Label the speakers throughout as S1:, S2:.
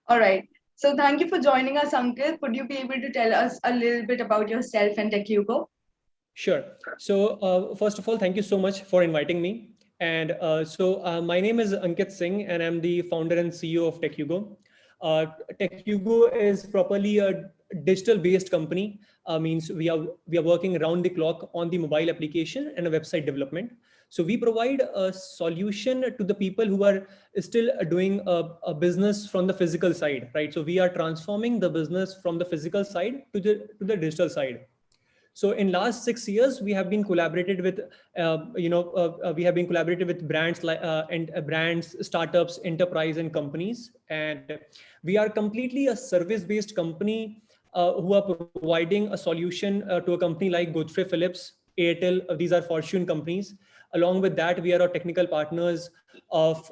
S1: All right. So thank you for joining us, Ankit. Would you be able to tell us a little bit about yourself and TechHugo?
S2: Sure. So, first of all, thank you so much for inviting me. And my name is Ankit Singh, and I'm the founder and CEO of TechHugo. TechHugo is properly a digital-based company. Means we are working around the clock on the mobile application and a website development. So we provide a solution to the people who are still doing a business from the physical side, right? So we are transforming the business from the physical side to the digital side. So in last 6 years we have been collaborated with we have been collaborated with brands like and brands, startups, enterprise and companies, and we are completely a service based company who are providing a solution to a company like Godfrey Phillips, Airtel. These are fortune companies. Along with that, we are our technical partners of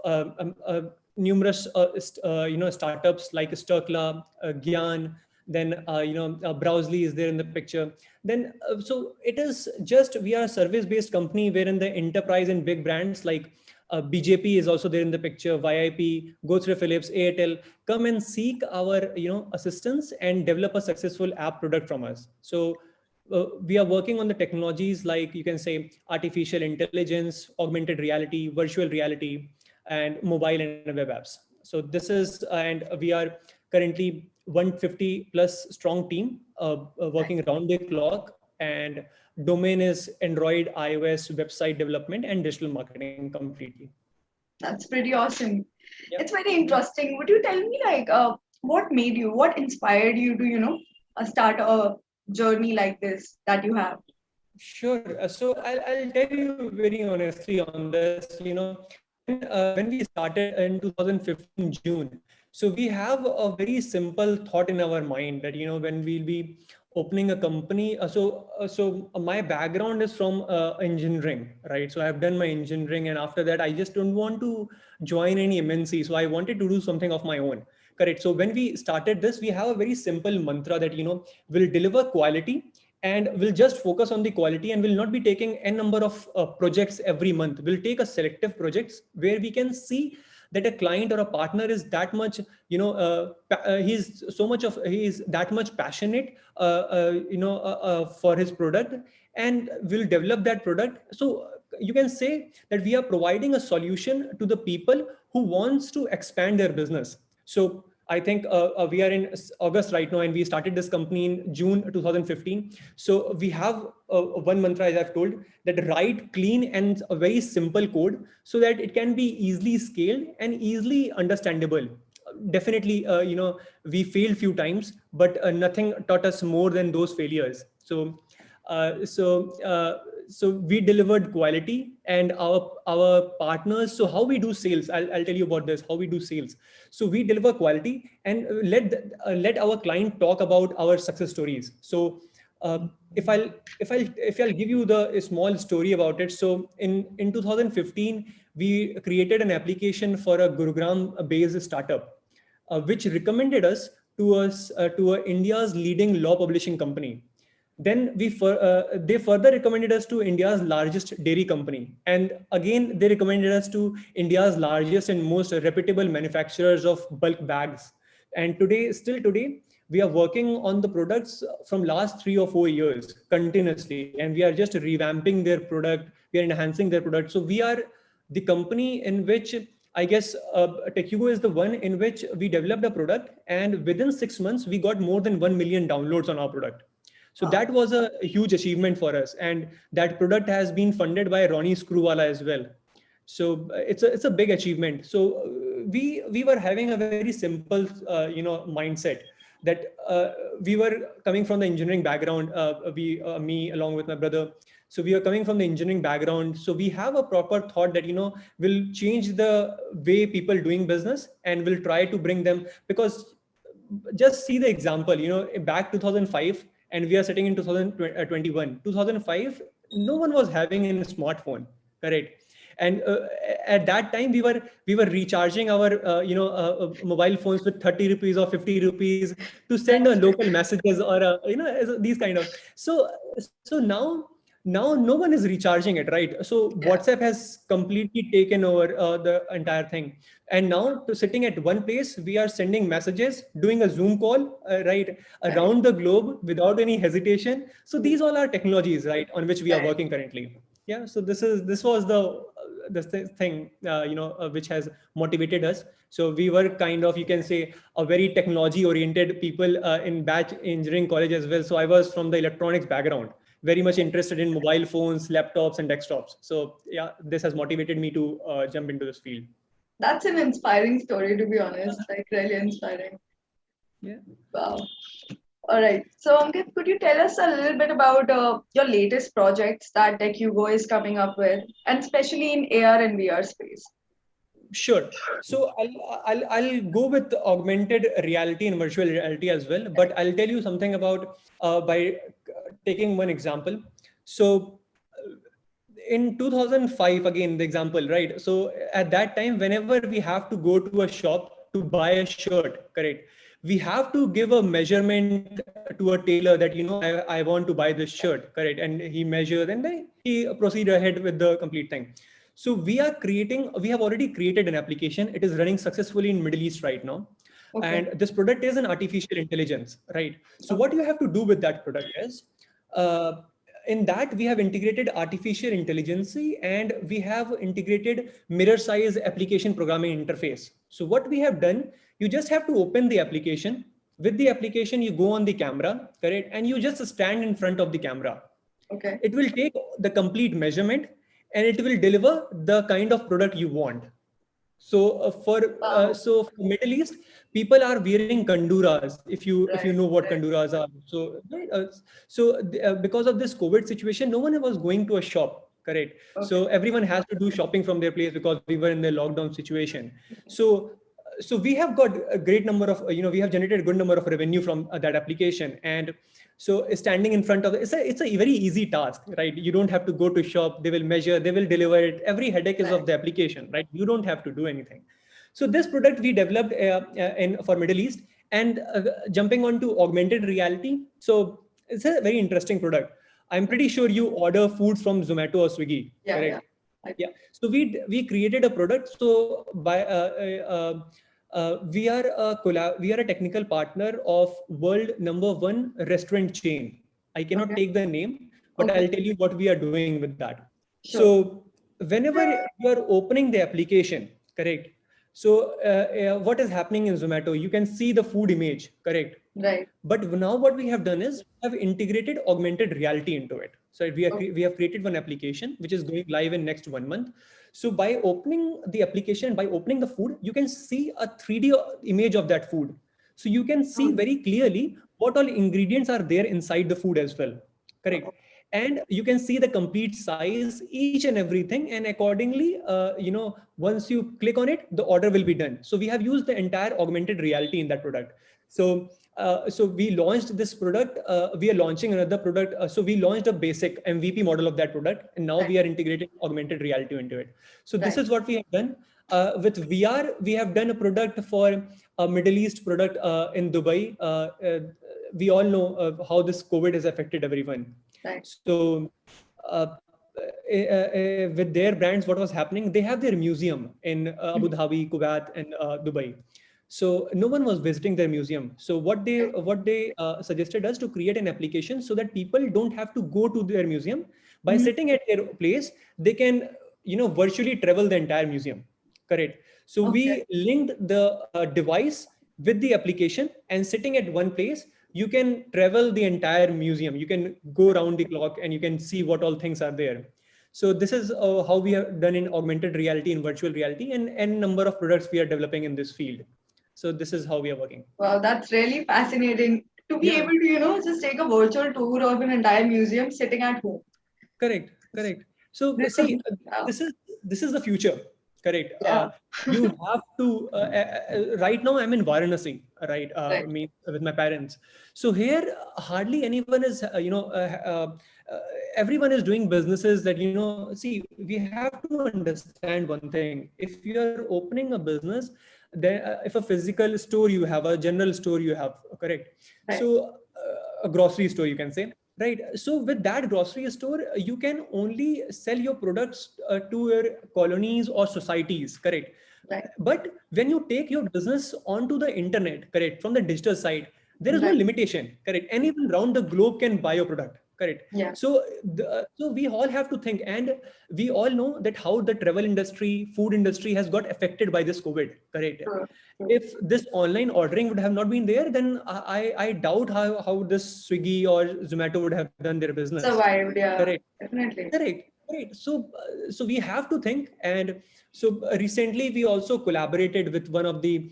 S2: numerous startups like Sturkla, Gyan, then Browsely is there in the picture. Then so it is just, we are a service based company wherein the enterprise and big brands like BJP is also there in the picture, YIP, Godfrey Phillips, Airtel come and seek our assistance and develop a successful app product from us. So we are working on the technologies like, you can say, artificial intelligence, augmented reality, virtual reality, and mobile and web apps. So this is and we are currently 150 plus strong team working around the clock, and domain is Android, iOS, website development, and digital marketing completely.
S1: That's pretty awesome.
S2: Yeah.
S1: It's very interesting. Would you tell me, like, what made you, what inspired you to, start a journey like this that you have?
S2: Sure. So I'll tell you very honestly on this. When we started in 2015 June, so we have a very simple thought in our mind that when we'll be opening a company. My background is from engineering, right? So I've done my engineering, and after that, I just don't want to join any MNC. So I wanted to do something of my own. Correct. So when we started this, we have a very simple mantra that we'll deliver quality, and we'll just focus on the quality, and we'll not be taking a number of projects every month. We'll take a selective projects where we can see that a client or a partner is that much, he's that much passionate for his product, and we'll develop that product. So you can say that we are providing a solution to the people who wants to expand their business. So I think we are in August right now, and we started this company in June 2015. So we have one mantra, as I've told, that write clean and a very simple code so that it can be easily scaled and easily understandable. Definitely, we failed few times, but nothing taught us more than those failures. Uh, so uh, so we delivered quality, and our partners. So how we do sales, I'll tell you about this, how we do sales. So we deliver quality, and let our client talk about our success stories. So if I'll give you the a small story about it. So in 2015 we created an application for a Gurugram based startup, which recommended us to India's leading law publishing company. Then they further recommended us to India's largest dairy company, and again they recommended us to India's largest and most reputable manufacturers of bulk bags. And still today, we are working on the products from last 3 or 4 years continuously, and we are just revamping their product. We are enhancing their product. So we are the company in which, I guess, TechHugo is the one in which we developed a product, and within 6 months, we got more than 1 million downloads on our product. So
S1: Wow.
S2: that was a huge achievement for us, and that product has been funded by Ronnie Screwwala as well. So it's a big achievement. So we were having a very simple mindset that we were coming from the engineering background. We Me along with my brother. So we are coming from the engineering background. So we have a proper thought that we'll change the way people doing business, and we'll try to bring them. Because just see the example, back 2005, and we are sitting in 2021. 2005, no one was having a smartphone, correct? And at that time we were recharging our mobile phones with 30 rupees or 50 rupees to send a local messages, or these kind of. So now now no one is recharging it, right? So WhatsApp has completely taken over the entire thing, and now to sitting at one place, we are sending messages, doing a Zoom call, right, around the globe without any hesitation. So these all are technologies, right, on which we are working currently. Yeah, so this was the thing, which has motivated us. So we were kind of, you can say, a very technology oriented people in batch engineering college as well. So I was from the electronics background, very much interested in mobile phones, laptops, and desktops. So yeah, this has motivated me to jump into this field.
S1: That's an inspiring story, to be honest. Like really inspiring.
S2: Yeah.
S1: Wow. All right. So Ankit, could you tell us a little bit about your latest projects that TechHugo is coming up with, and especially in AR and VR space?
S2: Sure. So I'll go with augmented reality and virtual reality as well. But I'll tell you something about by taking one example. So in 2005, again the example, right? So at that time, whenever we have to go to a shop to buy a shirt, correct, we have to give a measurement to a tailor that, I want to buy this shirt, correct, and he measures and then he proceed ahead with the complete thing. So we have already created an application. It is running successfully in Middle East right now.
S1: Okay.
S2: And this product is an artificial intelligence, right? So what you have to do with that product is, uh, in that we have integrated artificial intelligence, and we have integrated mirror size application programming interface. So what we have done, you just have to open the application. With the application, you go on the camera, correct, and you just stand in front of the camera.
S1: Okay.
S2: It will take the complete measurement and it will deliver the kind of product you want. So for Middle East, people are wearing kanduras. If you know what kanduras are. So because of this COVID situation, no one was going to a shop. Correct.
S1: Okay.
S2: So everyone has to do shopping from their place because we were in the lockdown situation. So we have got a great number of, we have generated a good number of revenue from that application. And so standing in front of it's a very easy task, right? You don't have to go to shop. They will measure, they will deliver it. Every headache is of the application, right? You don't have to do anything. So this product we developed for Middle East. And jumping on to augmented reality. So it's a very interesting product. I'm pretty sure you order food from Zomato or Swiggy, correct? Yeah. So we created a product. So we are a technical partner of world #1 restaurant chain. I cannot take the name, but I'll tell you what we are doing with that. So whenever you are opening the application, correct. So what is happening in Zomato? You can see the food image, correct?
S1: Right.
S2: But now what we have done is we have integrated augmented reality into it. So we have created one application which is going live in next 1 month. So by opening the application, by opening the food, you can see a 3D image of that food. So you can see very clearly what all ingredients are there inside the food as well. Correct. And you can see the complete size, each and everything. And accordingly, once you click on it, the order will be done. So we have used the entire augmented reality in that product. So we launched this product. We are launching another product. So we launched a basic MVP model of that product, and now we are integrating augmented reality into it. So this is what we have done. With VR, we have done a product for a Middle East product in Dubai. We all know how this COVID has affected everyone. Right. So with their brands, what was happening? They have their museum in Abu Dhabi, Kuwait, and Dubai. So no one was visiting their museum. So what they suggested us to create an application so that people don't have to go to their museum. By sitting at their place, they can virtually travel the entire museum. Correct. So we linked the device with the application, and sitting at one place, you can travel the entire museum. You can go around the clock and you can see what all things are there. So this is how we have done in augmented reality and virtual reality, and n number of products we are developing in this field. So this is how we are working.
S1: Wow, that's really fascinating to be able to, just take a virtual tour of an entire museum sitting at home.
S2: Correct. So see, this is the future. Correct. You have to. Right now, I'm in Varanasi. Right. Me with my parents. So here, hardly anyone is. Everyone is doing businesses that See, we have to understand one thing. If you are opening a business, then if a physical store you have, a general store you have, correct. Right. So a grocery store, you can say. right? So with that grocery store, you can only sell your products to your colonies or societies, correct?
S1: Right.
S2: But when you take your business onto the internet, correct, from the digital side, there is no
S1: Right.
S2: limitation, correct? Anyone around the globe can buy your product, correct?
S1: Yeah.
S2: So, so we all have to think, and we all know that how the travel industry, food industry has got affected by this COVID, correct?
S1: True. True.
S2: If this online ordering would have not been there, then I doubt how this Swiggy or Zomato would have done their business.
S1: Survived. Yeah.
S2: Correct.
S1: Definitely.
S2: Correct. Correct. So, so we have to think, and so recently we also collaborated with one of the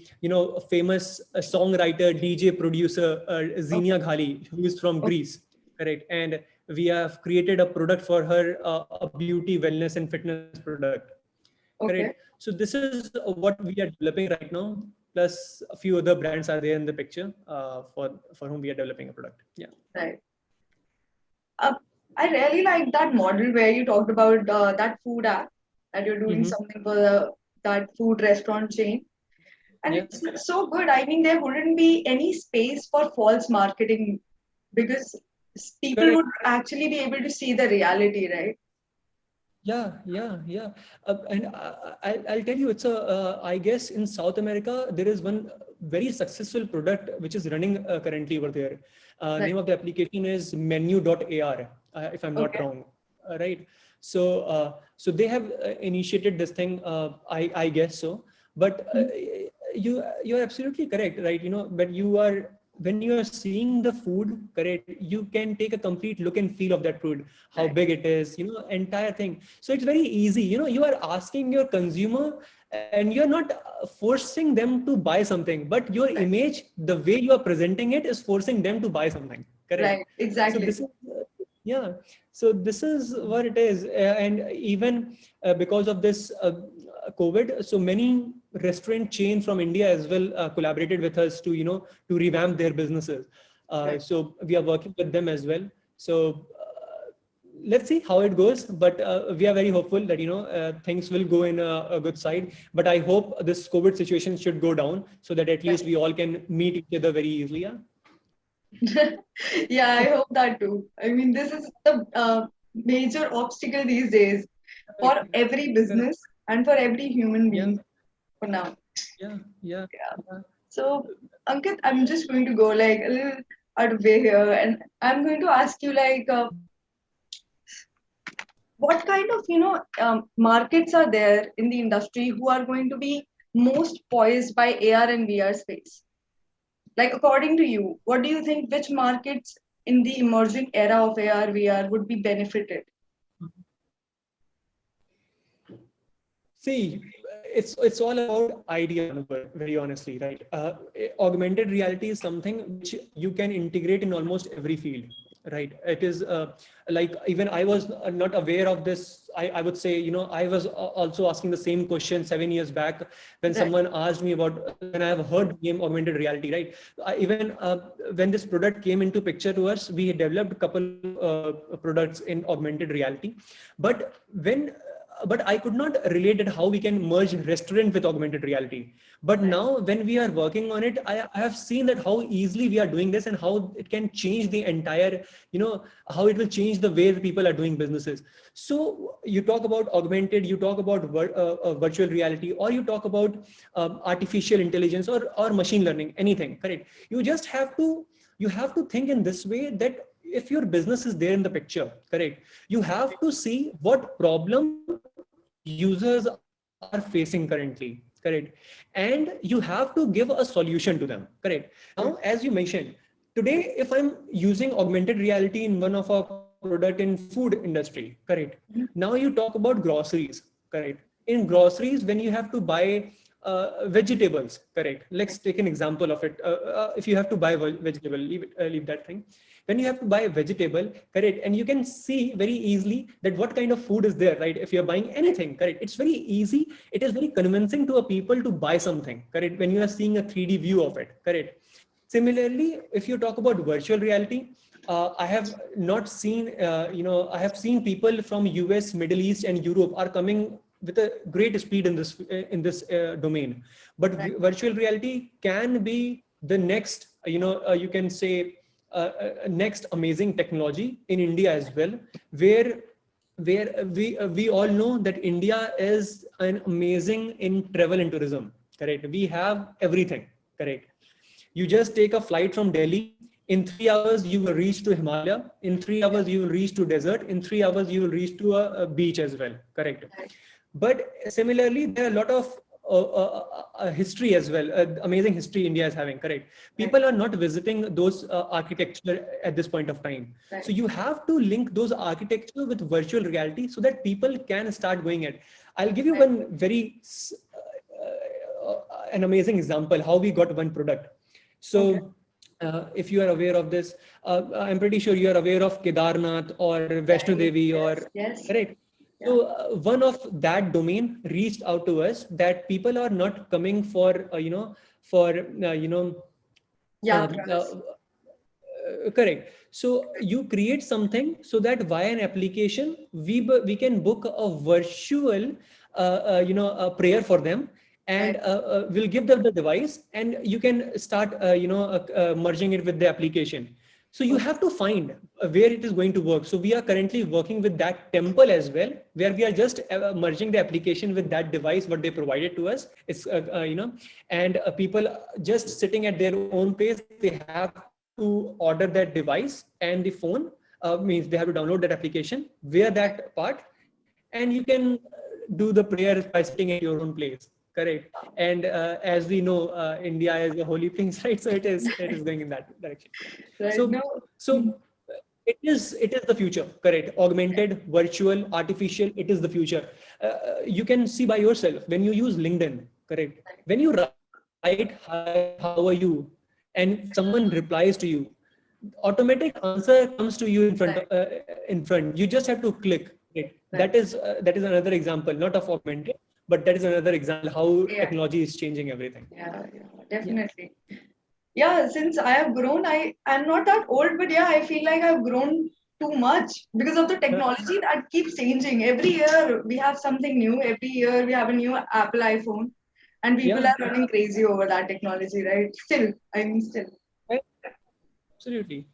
S2: famous songwriter, DJ, producer
S1: Okay.
S2: Zinia Ghali, who is from
S1: Okay.
S2: Greece. Correct. And we have created a product for her, a beauty, wellness, and fitness product. Correct. So
S1: Okay.
S2: this is what we are developing right now. Plus, a few other brands are there in the picture for whom we are developing a product. Yeah.
S1: Right. Uh, I really like that model where you talked about that food app that you're doing
S2: Mm-hmm.
S1: something for that food restaurant chain. And
S2: Yeah.
S1: it's so good. I mean, there wouldn't be any space for false marketing because people
S2: Correct.
S1: would actually be able to see the reality, right?
S2: Yeah. And I'll tell you, it's a, I guess in South America, there is one very successful product which is running currently over there.
S1: Right.
S2: Name of the application is menu.ar, if I'm not
S1: Okay.
S2: wrong. Right. So, so they have initiated this thing, I guess so. But
S1: Mhm.
S2: you're absolutely correct, right? But you are, when you are seeing the food, correct, you can take a complete look and feel of that food, how
S1: Right.
S2: big it is, entire thing. So it's very easy. You are asking your consumer, and you're not forcing them to buy something, but your
S1: Right.
S2: image, the way you are presenting it, is forcing them to buy something, correct?
S1: Right.
S2: So
S1: Exactly.
S2: this is yeah, so this is what it is. And even because of this COVID, so many restaurant chains from India as well collaborated with us to to revamp their businesses.
S1: Right.
S2: So we are working with them as well. So let's see how it goes, but we are very hopeful that things will go in a good side. But I hope this COVID situation should go down so that at least
S1: Right.
S2: we all can meet each other very easily. Yeah.
S1: Yeah, I hope that too. I mean, this is the major obstacle these days for
S2: Correct.
S1: every
S2: Correct.
S1: business and for every human
S2: Yeah.
S1: being for now.
S2: Yeah. Yeah.
S1: Yeah.
S2: Yeah.
S1: So, Ankit, I'm just going to go like a little out of way here, and I'm going to ask you like, what kind of markets are there in the industry who are going to be most poised by AR and VR space? Like, according to you, what do you think? Which markets in the emerging era of AR VR would be benefited?
S2: See, it's all about idea, Anubhav, very honestly, right? Augmented reality is something which you can integrate in almost every field, right? It is like, even I was not aware of this. I would say, I was also asking the same question 7 years back when
S1: Right.
S2: someone asked me about, when I have heard the name augmented reality, right? Even when this product came into picture to us, we had developed a couple products in augmented reality, but when but I could not relate it how we can merge restaurant with augmented reality. But
S1: Right.
S2: now when we are working on it, I have seen that how easily we are doing this and how it can change the entire, how it will change the way people are doing businesses. So you talk about augmented, you talk about virtual reality, or you talk about artificial intelligence or machine learning, anything, correct? You have to think in this way that if your business is there in the picture, correct, you have to see what problem users are facing currently, correct, and you have to give a solution to them, correct. Now, as you mentioned, today if I'm using augmented reality in one of our product in food industry, correct, now you talk about groceries, correct. In groceries, when you have to buy vegetables, correct, let's take an example of it. If you have to buy vegetable, leave that thing. When you have to buy a vegetable, correct, and you can see very easily that what kind of food is there, right? If you're buying anything, correct, it's very easy, it is very convincing to a people to buy something, correct, when you are seeing a 3D view of it, correct. Similarly, if you talk about virtual reality, I have not seen, I have seen people from US, Middle East, and Europe are coming with a great speed in this domain. But
S1: Right.
S2: virtual reality can be the next, you can say, next amazing technology in India as well, where we all know that India is an amazing in travel and tourism. Correct. We have everything. Correct. You just take a flight from Delhi. In 3 hours, you will reach to Himalaya. In 3 hours, you will reach to desert. In 3 hours, you will reach to a beach as well. Correct. But similarly, there are a lot of history as well, amazing history India is having. Correct. People are not visiting those architecture at this point of time. So you have to link those architecture with virtual reality so that people can start going at. I'll give you one very an amazing example how we got one product. So if you are aware of this, I'm pretty sure you are aware of Kedarnath or Vaishno Devi or correct. So one of that domain reached out to us that people are not coming for correct. So you create something so that via an application we can book a virtual a prayer for them, and we'll give them the device and you can start merging it with the application. So you have to find where it is going to work. So we are currently working with that temple as well, where we are just merging the application with that device what they provided to us. It's and people just sitting at their own place, they have to order that device, and the phone means they have to download that application, wear that part, and you can do the prayer by sitting at your own place. Correct. And as we know, India is a holy place, right? So it is going in that direction. So it is the future. Correct. Augmented, virtual, artificial. It is the future. You can see by yourself when you use LinkedIn. Correct. When you write, "Hi, how are you?" and someone replies to you, automatic answer comes to you in front. You just have to click. Right? That is another example, not of augmented, but that is another example how technology is changing everything.
S1: Definitely. Since I have grown, I'm not that old, but I feel like I've grown too much because of the technology that keeps changing. Every year we have something new. Every year we have a new Apple iPhone, and people are running crazy over that technology, right? Still.
S2: Absolutely.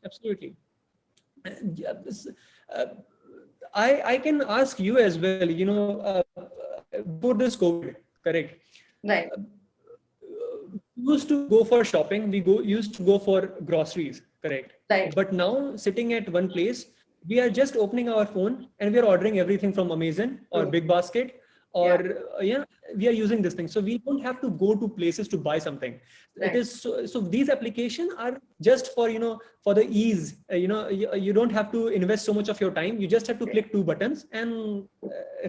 S2: I can ask you as well, before this COVID, correct?
S1: Right.
S2: We used to go for shopping, used to go for groceries, correct?
S1: Right.
S2: But now sitting at one place, we are just opening our phone and we are ordering everything from Amazon or Big Basket, or we are using this thing. So we don't have to go to places to buy something. It is so these applications are just for, for the ease, you don't have to invest so much of your time. You just have to click 2 buttons and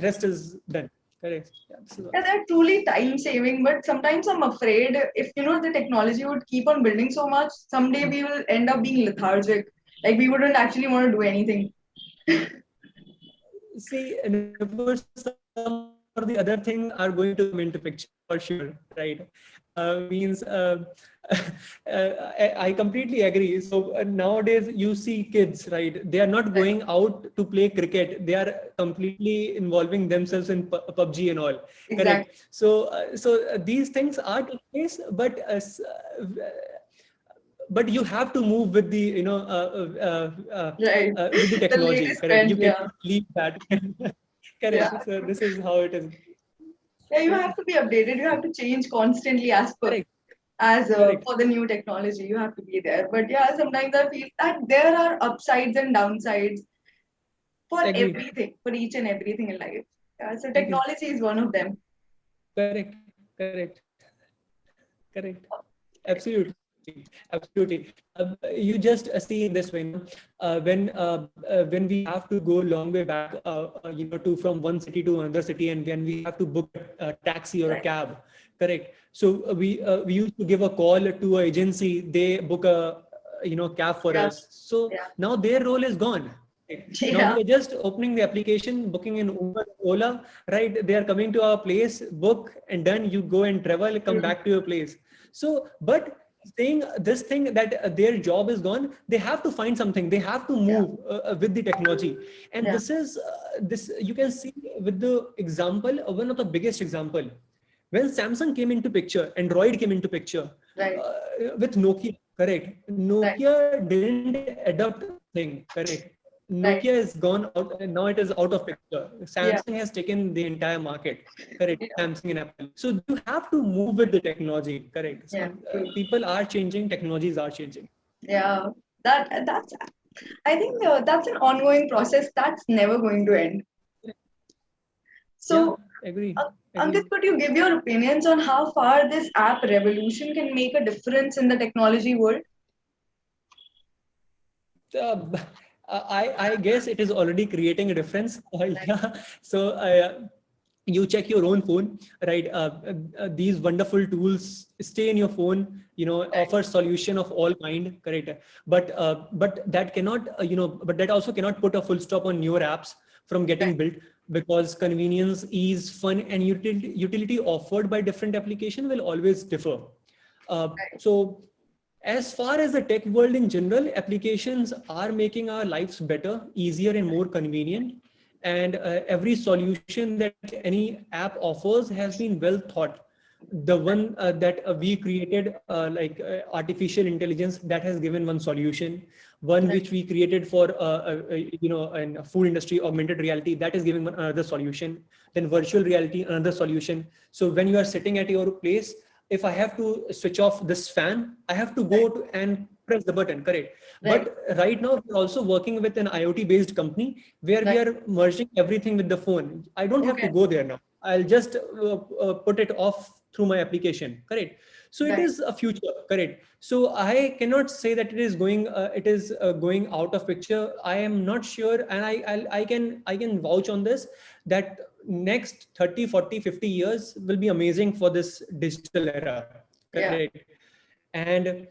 S2: rest is done. Correct.
S1: They're truly time saving, but sometimes I'm afraid if the technology would keep on building so much, someday we will end up being lethargic. Like we wouldn't actually want to do anything.
S2: See, some or the other things are going to come into picture for sure, right? I completely agree. So nowadays you see kids, right? They are not going out to play cricket. They are completely involving themselves in PUBG and all.
S1: Exactly.
S2: Correct. So these things are taking place, but you have to move with the with the technology. Correct. You cannot leave that. Correct. So this is how it is.
S1: You have to be updated. You have to change constantly as per for the new technology. You have to be there. But sometimes I feel that there are upsides and downsides for everything, for each and everything in life. So technology is one of them.
S2: Correct. Absolutely. You just see in this way, when we have to go long way back, to from one city to another city, and when we have to book a taxi or a cab, correct? So we used to give a call to an agency, they book a cab for us. So now their role is gone. Now we are just opening the application, booking in Uber, Ola, right? They are coming to our place, book, and done. You go and travel, come back to your place. So, but saying this thing that their job is gone, they have to find something. They have to move with the technology, and this is this you can see with the example, one of the biggest example, when Samsung came into picture, Android came into picture with Nokia. correct?
S1: Right.
S2: Nokia didn't adopt this thing, correct?
S1: Right.
S2: Nokia is gone out, and now it is out of picture.
S1: Yeah.
S2: Samsung has taken the entire market, correct?
S1: Yeah.
S2: Samsung and Apple. So you have to move with the technology, correct?
S1: Yeah.
S2: So
S1: True.
S2: people are changing, technologies are changing.
S1: Yeah. That's. I think that's an ongoing process that's never going to end.
S2: Yeah,
S1: So,
S2: agree,
S1: Ankit,
S2: agree.
S1: could you give your opinions on how far this app revolution can make a difference in the technology world?
S2: Uh, I guess it is already creating a difference.
S1: Right.
S2: Yeah. So you check your own phone, right? These wonderful tools stay in your phone.
S1: Right.
S2: Offer solution of all kind, correct? But that cannot, but that also cannot put a full stop on newer apps from
S1: Right.
S2: getting built, because convenience, ease, fun, and utility offered by different application will always differ. So as far as the tech world in general, applications are making our lives better, easier, and more convenient. And every solution that any app offers has been well thought. The one that we created, like artificial intelligence, that has given one solution. One
S1: Right.
S2: which we created for, in food industry, augmented reality, that is giving one another solution. Then virtual reality, another solution. So when you are sitting at your place, if I have to switch off this fan, I have to
S1: Right.
S2: go to and press the button, correct?
S1: Right.
S2: But right now, we're also working with an IoT based company where we
S1: Right.
S2: are merging everything with the phone. I don't have to
S1: Okay.
S2: go there now. I'll just put it off through my application, correct? So it
S1: Right.
S2: is a future, correct? So I cannot say that it is going out of picture. I am not sure, and I can vouch on this, that next 30, 40, 50 years will be amazing for this digital era, correct?
S1: Yeah.
S2: And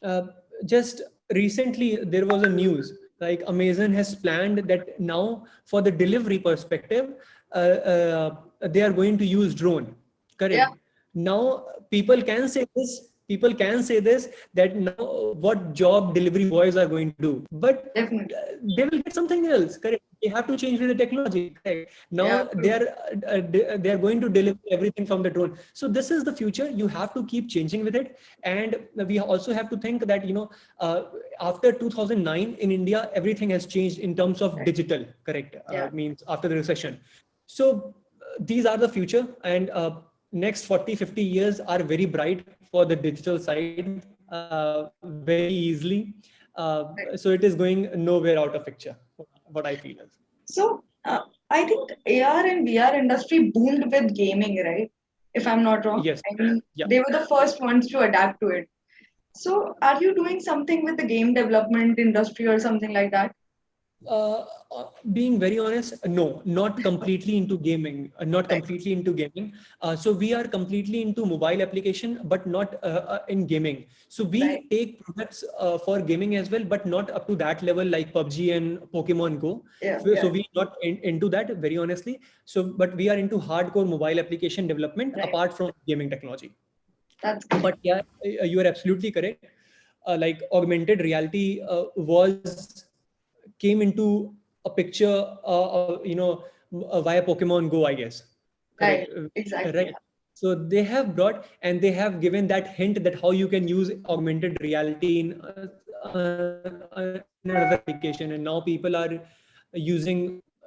S2: uh, just recently there was a news, like Amazon has planned that now for the delivery perspective, they are going to use drone,
S1: Yeah.
S2: correct? Now people can say this, that now what job delivery boys are going to do, but
S1: Definitely.
S2: they will get something else, correct? They have to change with the technology, correct? Now
S1: Yeah.
S2: they
S1: True.
S2: are they are going to deliver everything from the drone. So this is the future. You have to keep changing with it. And we also have to think that, uh, after 2009 in India, everything has changed in terms of
S1: Right.
S2: digital, correct?
S1: Yeah.
S2: Means after the recession. So these are the future, and next 40, 50 years are very bright for the digital side, very easily. So it is going nowhere out of picture, what I feel is.
S1: So, I think AR and VR industry boomed with gaming, right? If I'm not wrong.
S2: Yes.
S1: I mean,
S2: Yeah.
S1: they were the first ones to adapt to it. So, are you doing something with the game development industry or something like that?
S2: Uh, Being very honest, no, not completely into gaming, not
S1: Right.
S2: completely into gaming. So we are completely into mobile application, but not in gaming. So
S1: Right.
S2: we take products for gaming as well, but not up to that level like PUBG and Pokemon Go.
S1: Yeah.
S2: So
S1: Yeah.
S2: we not into that, very honestly. So, but we are into hardcore mobile application development
S1: Right.
S2: apart from gaming technology.
S1: That's good.
S2: But yeah, you are absolutely correct. Like augmented reality was came into a picture, via Pokemon Go, I guess. Correct.
S1: Right. Exactly.
S2: Right. So they have brought, and they have given that hint that how you can use augmented reality in another application, and now people are using,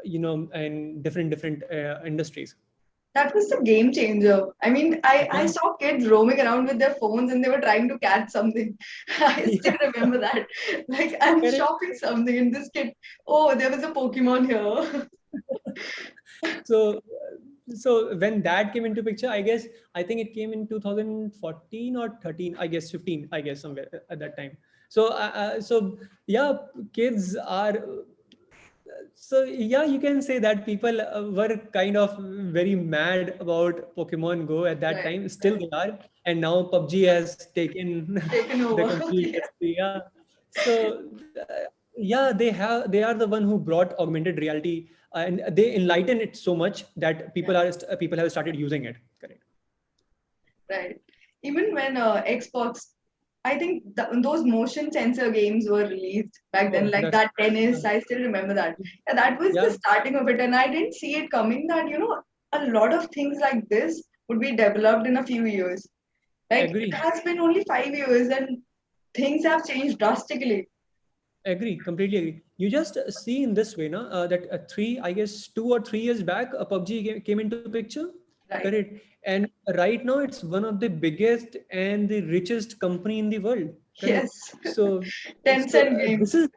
S2: in different industries.
S1: That was the game changer. I mean, I
S2: Yeah.
S1: saw kids roaming around with their phones and they were trying to catch something. I still
S2: Yeah.
S1: remember that. Like, I'm
S2: Correct.
S1: shopping something, and this kid, oh, there was a Pokemon here.
S2: So so when that came into picture, I think it came in 2014 or 13, I guess 15, I guess somewhere at that time. So yeah, kids are, so yeah, you can say that people were kind of very mad about Pokemon Go at that
S1: Right,
S2: time. Still
S1: right.
S2: they are, and now PUBG has taken
S1: Taken
S2: the
S1: over.
S2: complete
S1: Yeah.
S2: industry. Yeah. So yeah, they are the one who brought augmented reality, and they enlighten it so much that
S1: Yeah.
S2: people have started using it. Correct.
S1: Right. Even when Xbox, I think those motion sensor games were released back then,
S2: Oh,
S1: like
S2: that's
S1: that tennis. I still remember that. Yeah, that was the
S2: yeah.
S1: starting of it, and I didn't see it coming. That a lot of things like this would be developed in a few years. Like it
S2: Agree.
S1: has been only 5 years, and things have changed drastically.
S2: Agree, completely agree. You just see in this way, na, that I guess 2 or 3 years back, PUBG came into picture,
S1: Right.
S2: correct? And right now, it's one of the biggest and the richest company in the world, correct?
S1: Yes.
S2: So,
S1: Tencent
S2: this
S1: games.
S2: is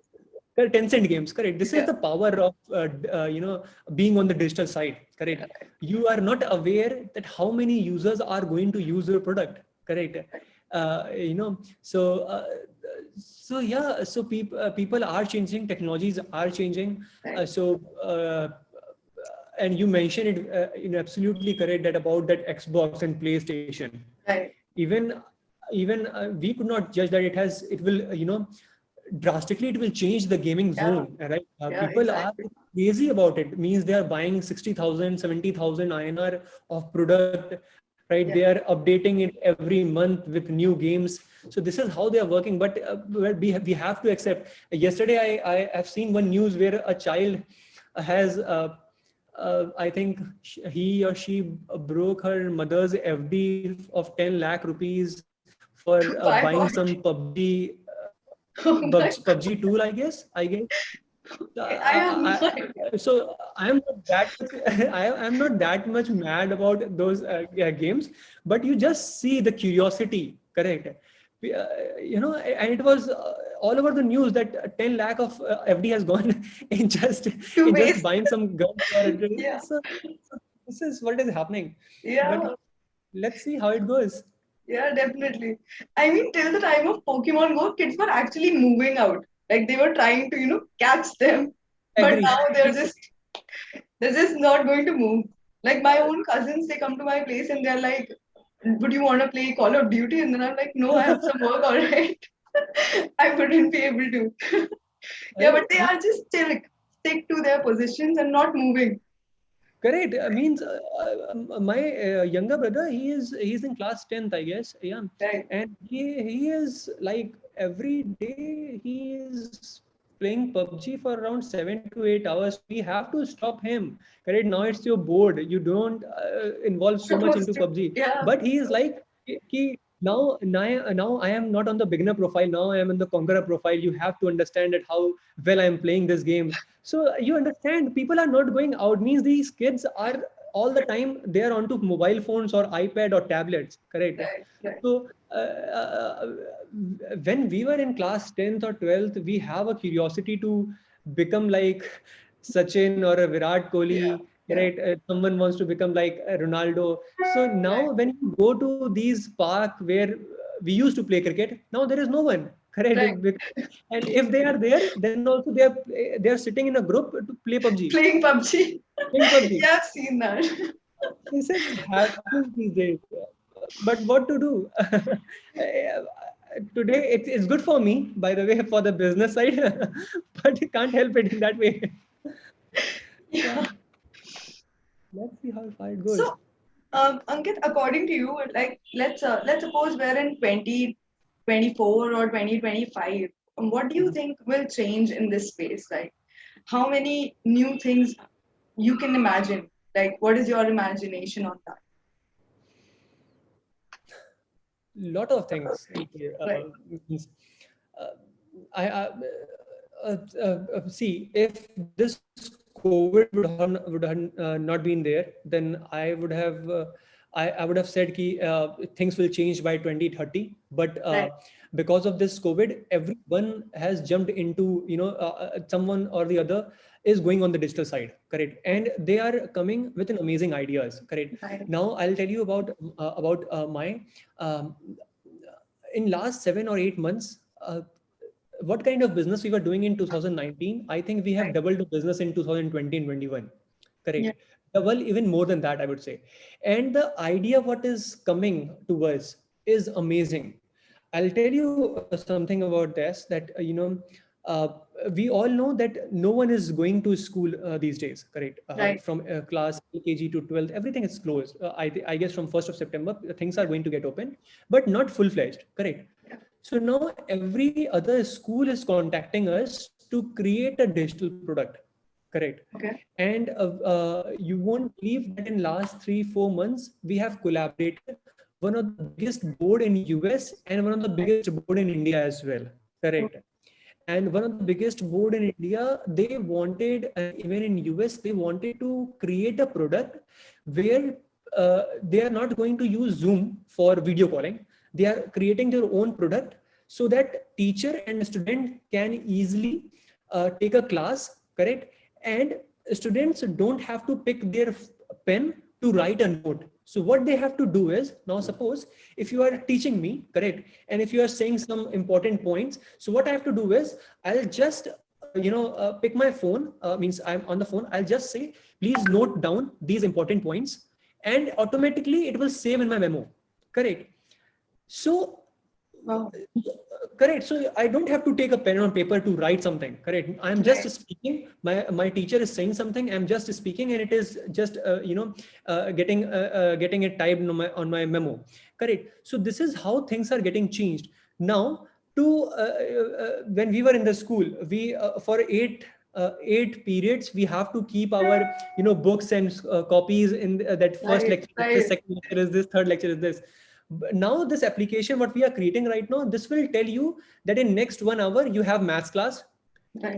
S2: Tencent Games, correct? This is
S1: Yeah.
S2: the power of being on the digital side, correct? You are not aware that how many users are going to use your product, correct? So yeah, so people are changing, technologies are changing.
S1: Right.
S2: And you mentioned it, absolutely correct, that about that Xbox and PlayStation.
S1: Right.
S2: Even we could not judge that it will drastically, it will change the gaming
S1: Yeah.
S2: zone, right?
S1: Yeah.
S2: People are
S1: Exactly.
S2: crazy about it. Means they are buying 60,000, 70,000 INR of product, right? They
S1: Yeah.
S2: are updating it every month with new games. So this is how they are working. But we have to accept. Yesterday, I have seen one news where a child has I think he or she broke her mother's FD of 10 lakh rupees for
S1: Why
S2: buying
S1: what?
S2: some
S1: Oh my
S2: PUBG tool, I guess.
S1: God. I have no idea.
S2: So I am not that I am not that much mad about those games, but you just see the curiosity, correct? And it was all over the news that 10 lakh of FD has gone in just
S1: To waste.
S2: buying some guns.
S1: Yeah.
S2: So this is what is happening. But
S1: Yeah.
S2: let's see how it goes.
S1: Yeah, definitely. I mean, till the time of Pokemon Go, kids were actually moving out. Like they were trying to, catch them. But
S2: Agree.
S1: now they're just not going to move. Like my own cousins, they come to my place and they're like, "Would you want to play Call of Duty?" And then I'm like, "No, I have some work alright. I wouldn't be able to." Yeah, but they are just still like, stick to their positions and not moving.
S2: Correct. Means my younger brother, he's in class 10th, I guess. Yeah,
S1: Right.
S2: and he is like every day he is playing PUBG for around 7 to 8 hours. So we have to stop him. Correct. Now it's your board. You don't involve so much
S1: Supposed
S2: into
S1: to.
S2: PUBG.
S1: Yeah.
S2: But he is like now I am not on the beginner profile. Now I am in the conqueror profile. You have to understand that how well I am playing this game. So you understand, people are not going out. Means these kids are all the time they are onto mobile phones or iPad or tablets. Correct.
S1: Right. Right.
S2: So when we were in class 10th or 12th, we have a curiosity to become like Sachin or a Virat
S1: Yeah.
S2: Kohli.
S1: Yeah.
S2: Right. Someone wants to become like Ronaldo. So
S1: Right.
S2: now when you go to these park where we used to play cricket, now there is no one. Correct.
S1: Right.
S2: And if they are there, then also they are sitting in a group to play PUBG.
S1: Playing PUBG.
S2: Playing PUBG.
S1: Yeah, I've seen that.
S2: This is happening these days. But what to do? Today, it's good for me, by the way, for the business side, but you can't help it in that way. Yeah,
S1: Yeah.
S2: let's see how far it goes.
S1: So, Ankit, according to you, like let's suppose we're in 2024 or 2025. What do you
S2: Mhm.
S1: think will change in this space? Like, how many new things you can imagine? Like, what is your imagination on that?
S2: Lot of things here.
S1: Right.
S2: Means, uh, see, if this COVID would have not been there, then I would have said ki, things will change by 2030. But
S1: Right.
S2: because of this COVID, everyone has jumped into, someone or the other is going on the digital side, correct? And they are coming with an amazing ideas, correct?
S1: Right.
S2: Now I'll tell you about my um, in last 7 or 8 months. What kind of business we were doing in 2019, I think we have
S1: Right.
S2: doubled the business in 2020 and 21.
S1: Yeah.
S2: Correct. Double, even more than that, I would say. And the idea what is coming to us is amazing. I'll tell you something about this, that, uh, we all know that no one is going to school these days, correct?
S1: Right.
S2: From class LKG to 12th, everything is closed. I guess from 1st of September, things are
S1: Yeah.
S2: going to get open, but not full-fledged, correct?
S1: Yeah.
S2: So now every other school is contacting us to create a digital product. Correct.
S1: Okay.
S2: And you won't believe that in last 3-4 months, we have collaborated one of the biggest board in US and one of the biggest board in India as well. Correct. And one of the biggest board in India, they wanted, and even in US, they wanted to create a product where they are not going to use Zoom for video calling. They are creating their own product so that teacher and student can easily take a class, correct? And students don't have to pick their pen to write a note. So what they have to do is, now suppose if you are teaching me, correct, and if you are saying some important points, so what I have to do is I'll just pick my phone, means I'm on the phone, I'll just say please note down these important points, and automatically it will save in my memo, correct? So
S1: Wow.
S2: correct. So I don't have to take a pen on paper to write something. Correct. I'm just speaking. My teacher is saying something. I'm just speaking, and it is just getting it typed on my memo. Correct. So this is how things are getting changed now. To when we were in the school, we for 8 periods we have to keep our books and copies in that first lecture. This second lecture is this. Third lecture is this. Now this application what we are creating right now, this will tell you that in next 1 hour you have maths class,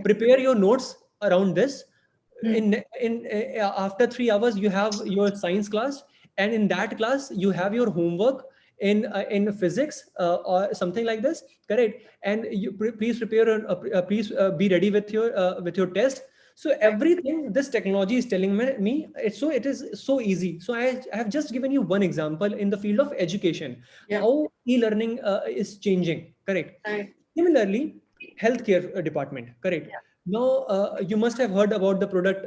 S2: prepare your notes around this. In after 3 hours you have your science class, and in that class you have your homework in physics or something like this, correct? And you please prepare please be ready with your test. So everything this technology is telling me, it is so easy. So I have just given you one example in the field of education, how e-learning is changing, correct? Similarly, healthcare department, correct? Now you must have heard about the product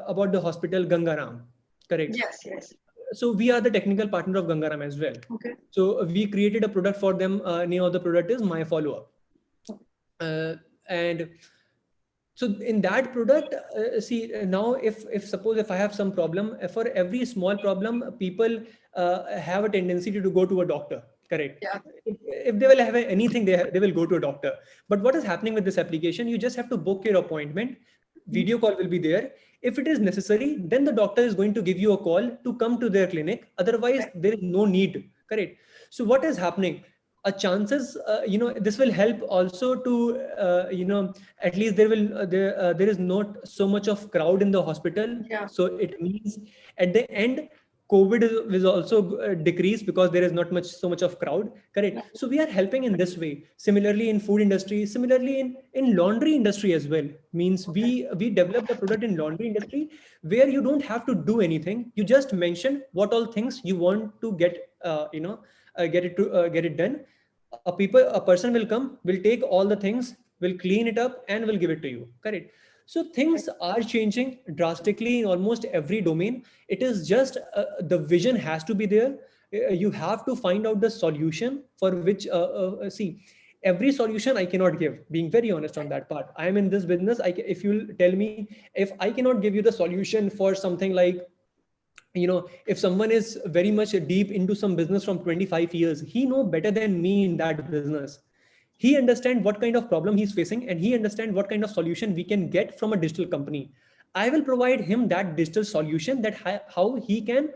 S2: about the hospital Gangaram, correct?
S1: Yes.
S2: So we are the technical partner of Gangaram as well. Okay. So we created a product for them. Name of the product is My Follow Up. And so in that product, see now if suppose if I have some problem, for every small problem, people have a tendency to go to a doctor, correct? Yeah. If they will have anything, they will go to a doctor. But what is happening with this application? You just have to book your appointment. Video call will be there. If it is necessary, then the doctor is going to give you a call to come to their clinic. Otherwise, there is no need, correct? So what is happening? Chances this will help also to at least there is not so much of crowd in the hospital. So it means at the end COVID is also decreased because there is not so much of crowd, correct? So we are helping in this way. Similarly in food industry, similarly in laundry industry as well, means we developed a product in laundry industry where you don't have to do anything. You just mention what all things you want to get get it done. A person will come, will take all the things, will clean it up, and will give it to you, correct? So things are changing drastically in almost every domain. It is just the vision has to be there. You have to find out the solution for which see, every solution I cannot give, being very honest on that part. I am in this business. If you tell me, if I cannot give you the solution for something like, if someone is very much deep into some business from 25 years, he know better than me in that business. He understand what kind of problem he's facing, and he understand what kind of solution we can get from a digital company. I will provide him that digital solution, that how he can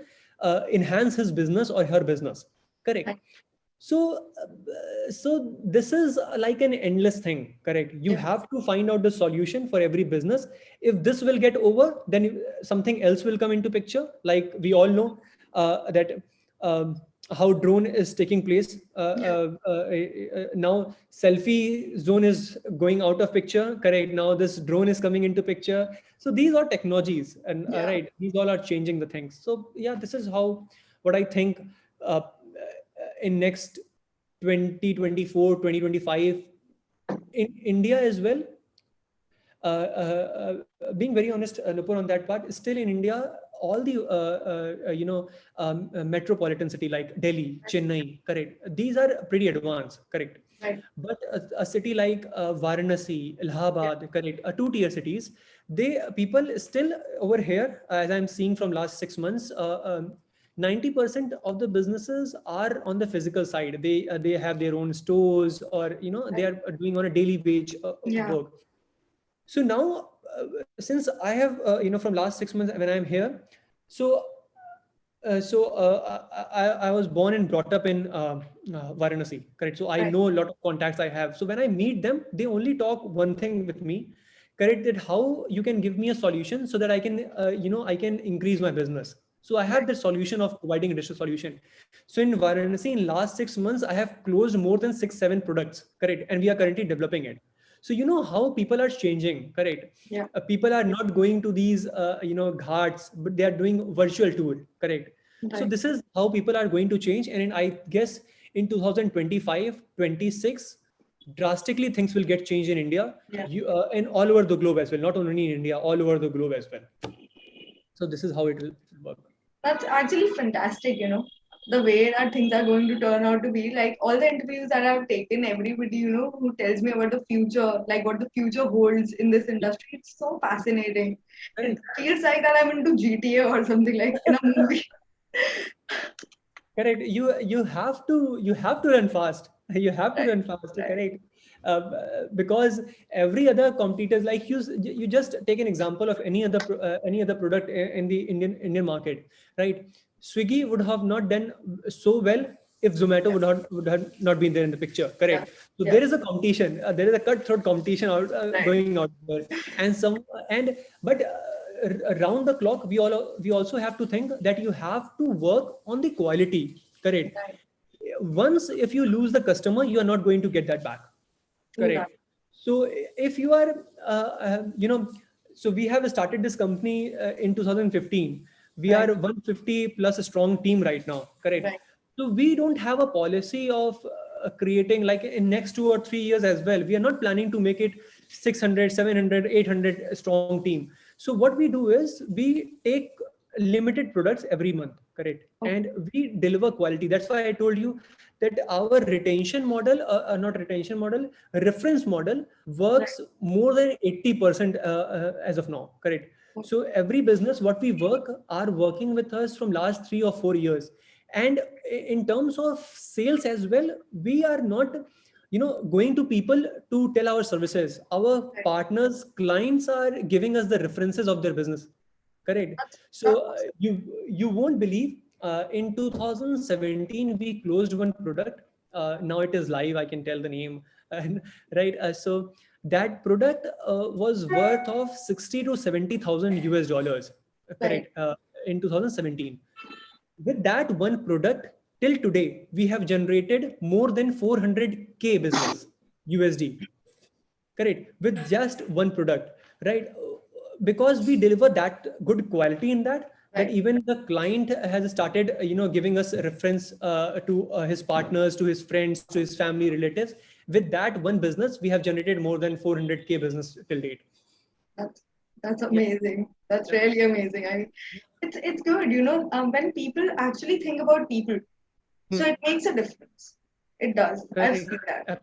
S2: enhance his business or her business, correct? So this is like an endless thing, correct? You have to find out the solution for every business. If this will get over, then something else will come into picture. Like we all know that how drone is taking place. Now selfie zone is going out of picture, correct? Now this drone is coming into picture. So these are technologies, and right, these all are changing the things. So yeah, this is how, what I think in next 2024, 2025 in India as well. Being very honest, Nupur, on that part, still in India, all the metropolitan city like Delhi, Chennai, correct? These are pretty advanced, correct? Right. But a city like Varanasi, Allahabad, correct? 2-tier cities, people still over here, as I'm seeing from last 6 months, 90% of the businesses are on the physical side. They have their own stores, or they are doing on a daily wage work. So now since I have from last 6 months when I'm here, so I was born and brought up in Varanasi, correct? So I
S1: Right.
S2: know a lot of contacts I have. So when I meet them, they only talk one thing with me, correct? That how you can give me a solution so that I can, I can increase my business. So I have
S1: Right.
S2: the solution of providing a digital solution. So in Varanasi, in last 6 months, I have closed more than 6, 7 products, correct? And we are currently developing it. So you know how people are changing, correct?
S1: Yeah.
S2: People are not going to these, ghats, but they are doing virtual tour, correct? So
S1: Right.
S2: this is how people are going to change. And I guess in 2025, 26, drastically things will get changed in India,
S1: Yeah.
S2: and all over the globe as well, not only in India, all over the globe as well. So this is how it will work.
S1: That's actually fantastic, the way that things are going to turn out to be. Like all the interviews that I've taken, everybody, who tells me about the future, like what the future holds in this industry, it's so fascinating. It
S2: Correct.
S1: feels like that I'm into GTA or something like in a movie.
S2: Correct. You have to run fast. You have to
S1: Right,
S2: run fast.
S1: right.
S2: Correct. Because every other competitors, like you just take an example of any other product in the Indian market, right? Swiggy would have not done so well if Zomato
S1: Yeah,
S2: would have not been there in the picture.
S1: yeah,
S2: Correct. So
S1: yeah.
S2: there is a competition. There is a cutthroat competition out
S1: Right,
S2: going out there, but around the clock we also have to think that you have to work on the quality, correct?
S1: right.
S2: Once if you lose the customer, you are not going to get that back,
S1: True that.
S2: correct? So if you are so we have started this company in 2015. We
S1: Right,
S2: are 150 plus a strong team right now, correct?
S1: right.
S2: So we don't have a policy of creating, like, in next 2 or 3 years as well. We are not planning to make it 600, 700, 800 strong team. So what we do is we take limited products every month, correct?
S1: Okay.
S2: And we deliver quality. That's why I told you that our retention model, not retention model, reference model
S1: Right.
S2: works more than 80% as of now, correct?
S1: Okay.
S2: So every business what we work are working with us from last 3 or 4 years. And in terms of sales as well, we are not going to people to tell our services. Our
S1: Right.
S2: partners, clients are giving us the references of their business, correct?
S1: That's
S2: So
S1: that's awesome.
S2: you won't believe, in 2017 we closed one product. Now it is live, I can tell the name. And right, so that product was worth of 60 to 70,000 US dollars,
S1: Right.
S2: correct? In 2017, with that one product, till today we have generated more than 400k business USD, correct, with just one product, right? Because we deliver that good quality in that
S1: Right.
S2: even the client has started giving us a reference to his partners, to his friends, to his family relatives. With that one business we have generated more than 400k business till date.
S1: That's that's
S2: Yeah.
S1: amazing. That's
S2: Yeah.
S1: really amazing. I mean, it's good, when people actually think about people. So
S2: Hmm.
S1: it makes a difference. It does. I've
S2: Correct.
S1: seen that.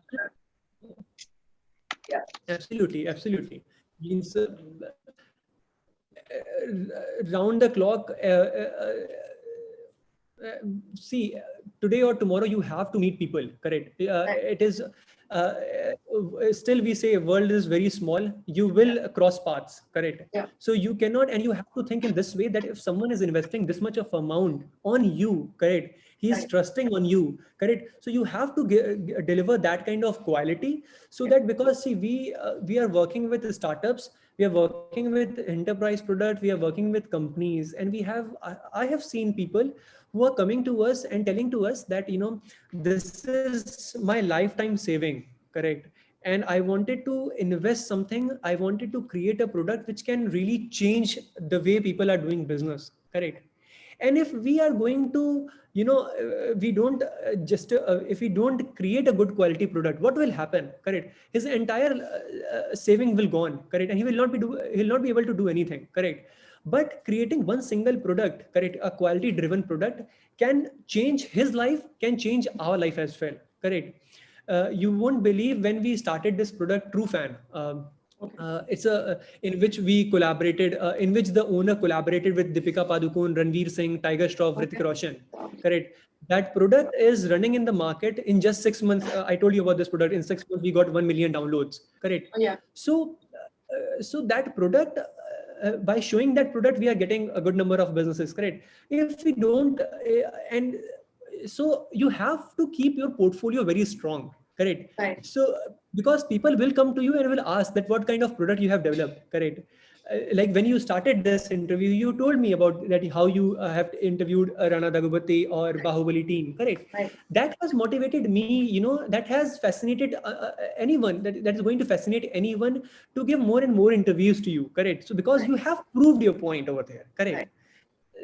S2: Absolutely.
S1: Yeah.
S2: Absolutely. Means round the clock. See, today or tomorrow you have to meet people, correct?
S1: Right.
S2: It is still we say world is very small. You will cross paths, correct?
S1: Yeah.
S2: So you cannot, and you have to think in this way, that if someone is investing this much of amount on you, correct, he is
S1: Right.
S2: trusting on you, correct? So you have to deliver that kind of quality, so
S1: Yeah.
S2: that, because see, we are working with startups, we are working with enterprise product, we are working with companies, and I have seen people who are coming to us and telling to us that, this is my lifetime saving, correct? And I wanted to invest something, I wanted to create a product which can really change the way people are doing business, correct? And if we are going to, we don't just if we don't create a good quality product, what will happen, correct? His entire saving will gone, correct? And he'll not be able to do anything, correct? But creating one single product, correct, a quality driven product, can change his life, can change our life as well, correct? You won't believe, when we started this product, TrueFan,
S1: Okay.
S2: it's a in which we collaborated, in which the owner collaborated with Deepika Padukone, Ranveer Singh, Tiger Shroff, Hrithik
S1: Okay.
S2: Roshan, correct? That product is running in the market in just 6 months. I told you about this product. In 6 months, we got 1 million downloads, correct?
S1: Oh, yeah.
S2: So, so that product by showing that product, we are getting a good number of businesses, correct? If we don't, and so you have to keep your portfolio very strong, correct?
S1: Right.
S2: So because people will come to you and will ask that what kind of product you have developed, correct? Like when you started this interview, you told me about that how you have interviewed Rana Daggubati or Bahubali team, correct?
S1: Right.
S2: That has motivated me, that has fascinated anyone, that is going to fascinate anyone to give more and more interviews to you, correct? So because
S1: Right.
S2: you have proved your point over there, correct?
S1: Right.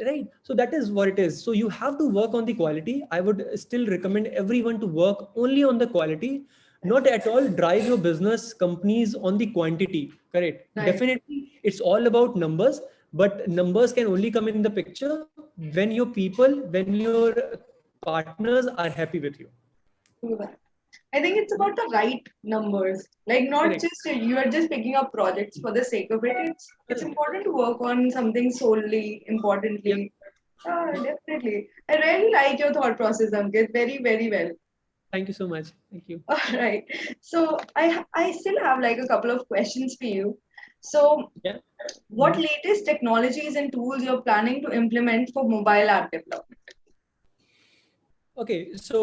S2: Right, so that is what it is. So you have to work on the quality. I would still recommend everyone to work only on the quality, not at all drive your business companies on the quantity, correct?
S1: Right.
S2: Definitely it's all about numbers, but numbers can only come in the picture when your people, when your partners are happy with you.
S1: I think it's about the right numbers. Like not
S2: Correct.
S1: just you are just picking up projects for the sake of it. It's important to work on something solely,
S2: Yep.
S1: importantly. Definitely. I really like your thought process, Ankit. Very, very well.
S2: Thank you so much. Thank you.
S1: All right. So I still have like a couple of questions for you. So
S2: Yeah.
S1: what latest technologies and tools you're planning to implement for mobile app development?
S2: Okay, so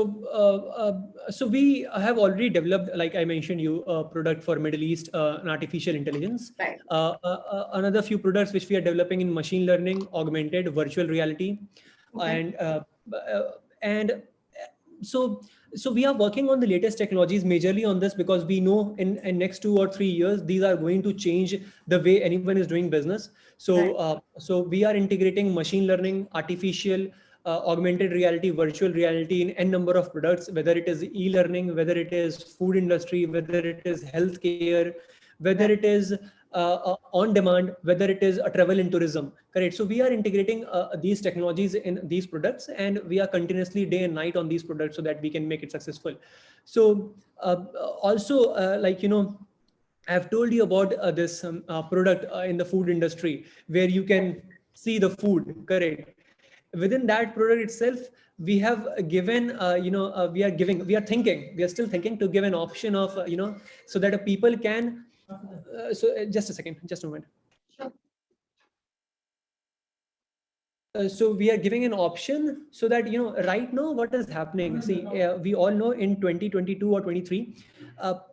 S2: we have already developed, like I mentioned, you a product for Middle East, an artificial intelligence.
S1: Right.
S2: Another few products which we are developing in machine learning, augmented, virtual reality,
S1: Okay.
S2: and so so we are working on the latest technologies majorly on this because we know in next 2 or 3 years these are going to change the way anyone is doing business.
S1: Right.
S2: So we are integrating machine learning, artificial, augmented reality, virtual reality in n number of products, whether it is e-learning, whether it is food industry, whether it is healthcare, whether
S1: Right.
S2: it is on demand, whether it is a travel and tourism, correct? So we are integrating these technologies in these products, and we are continuously day and night on these products so that we can make it successful. So also, I've told you about this product in the food industry where you can see the food, correct? Within that product itself, we have given, we are still thinking to give an option of, so that people can, just a second, just a moment.
S1: Sure.
S2: So we are giving an option so that, right now what is happening, see, we all know in 2022 or 23,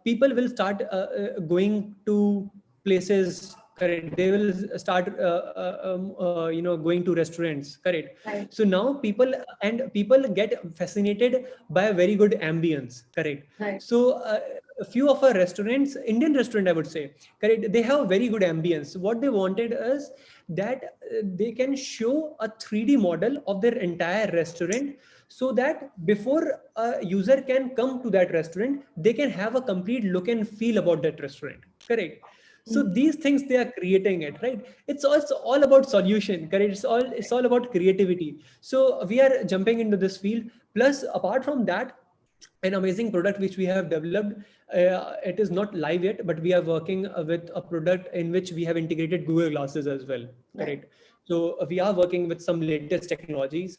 S2: people will start going to places, correct? They will start going to restaurants, correct?
S1: Right.
S2: So now people get fascinated by a very good ambience, correct?
S1: Right.
S2: So a few of our restaurants, Indian restaurant I would say, correct, they have very good ambience. What they wanted is that they can show a 3D model of their entire restaurant, so that before a user can come to that restaurant, they can have a complete look and feel about that restaurant, correct? So these things they are creating it, right? It's all about solution, correct? It's all about creativity. So we are jumping into this field. Plus, apart from that, an amazing product which we have developed, it is not live yet, but we are working with a product in which we have integrated Google Glasses as well,
S1: Right.
S2: correct? So we are working with some latest technologies.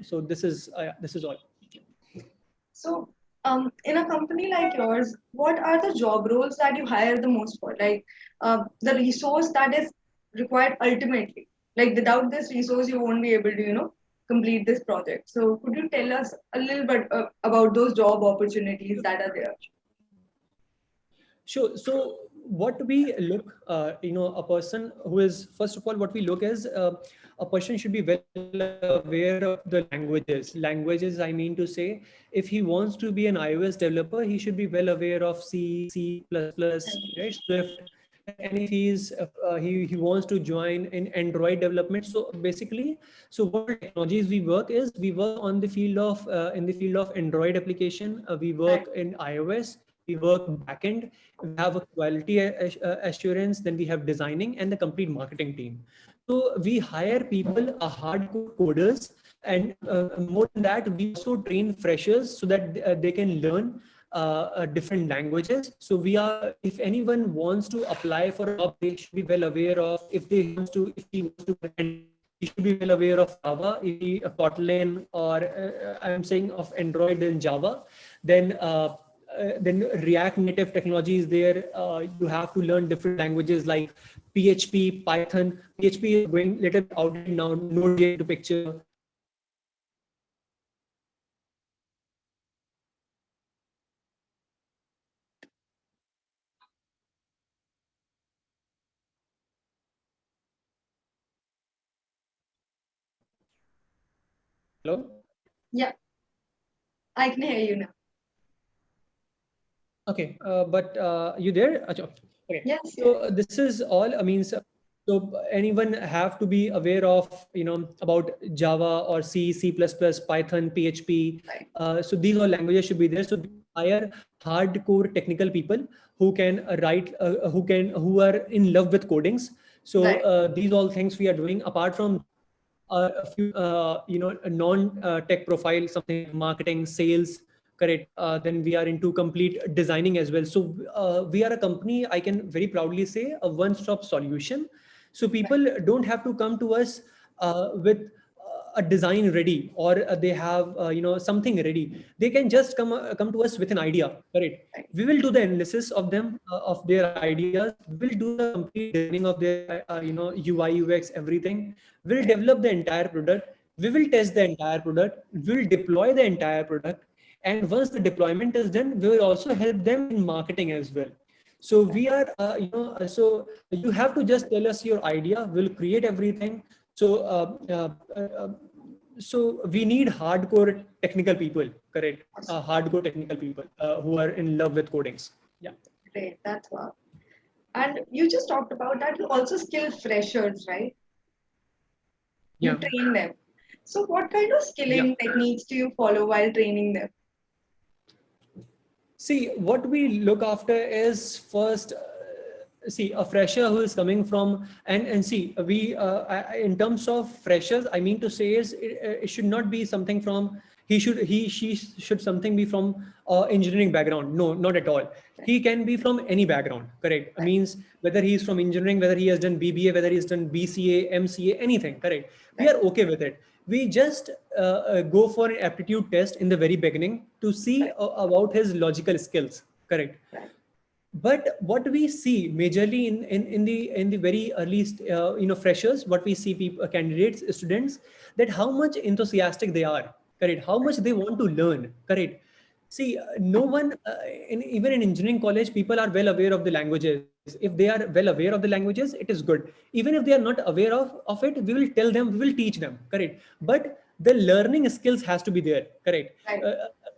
S2: So this is all.
S1: So, in a company like yours, what are the job roles that you hire the most for? Like, the resource that is required ultimately. Like, without this resource, you won't be able to, complete this project. So, could you tell us a little bit about those job opportunities that are there?
S2: Sure. So what we look, a person who is, first of all, what we look is a person should be well aware of the languages. Languages, I mean to say, if he wants to be an iOS developer, he should be well aware of C, C++, right, Swift. And if he wants to join in Android development, so basically, so what technologies we work is we work on the field of in the field of Android application. We work in iOS. We work backend. We have a quality assurance. Then we have designing and the complete marketing team. So we hire people, hardcore coders, and more than that, we also train freshers so that they can learn different languages. So we are, if anyone wants to apply for a job, they should be well aware of, if he wants to attend, he should be well aware of Java, if he Kotlin, or I'm saying of Android and Java. Then React Native technology is there. You have to learn different languages like PHP, Python. PHP is going a little bit outdated now. Node.js into picture. Hello?
S1: Yeah, I can hear you now.
S2: Okay, but you there? Acha, okay.
S1: Yes,
S2: So
S1: yes.
S2: this is all. I mean, so anyone have to be aware of, about Java or C, C++, Python, PHP.
S1: Right.
S2: So these all languages should be there. So we hire hardcore technical people who can write, who are in love with codings. So
S1: Right.
S2: these all things we are doing. Apart from a few, a non-tech profile, something like marketing, sales, correct. Then we are into complete designing as well. So we are a company, I can very proudly say, a one-stop solution. So people don't have to come to us with a design ready, or they have something ready. They can just come to us with an idea, correct.
S1: Right.
S2: We will do the analysis of them, of their ideas. We will do the complete designing of their UI, UX, everything. We'll develop the entire product. We will test the entire product. We will deploy the entire product. And once the deployment is done, we will also help them in marketing as well. So we are, so you have to just tell us your idea. We'll create everything. So, so we need hardcore technical people, correct? Hardcore technical people who are in love with codings. Yeah.
S1: Great. That's wow. And you just talked about that you also skill freshers, right? You
S2: Yeah.
S1: train them. So what kind of
S2: Yeah.
S1: skilling techniques do you follow while training them?
S2: See, what we look after is first, see a fresher who is coming from, and see we in terms of freshers, I mean to say is it should not be something from, she should something be from engineering background. No, not at all. He can be from any background, correct.
S1: Right.
S2: Means whether he is from engineering, whether he has done BBA, whether he has done BCA, MCA, anything, correct. We
S1: Right.
S2: are okay with it. We just go for an aptitude test in the very beginning to see
S1: Right.
S2: about his logical skills, correct.
S1: Right.
S2: But what we see majorly in the very early freshers, what we see people, candidates, students, that how much enthusiastic they are, correct, how much they want to learn, correct. See, no one even in engineering college, people are well aware of the languages. If they are well aware of the languages, it is good. Even if they are not aware of it, we will tell them, we will teach them, correct. But the learning skills has to be there, correct.
S1: Right.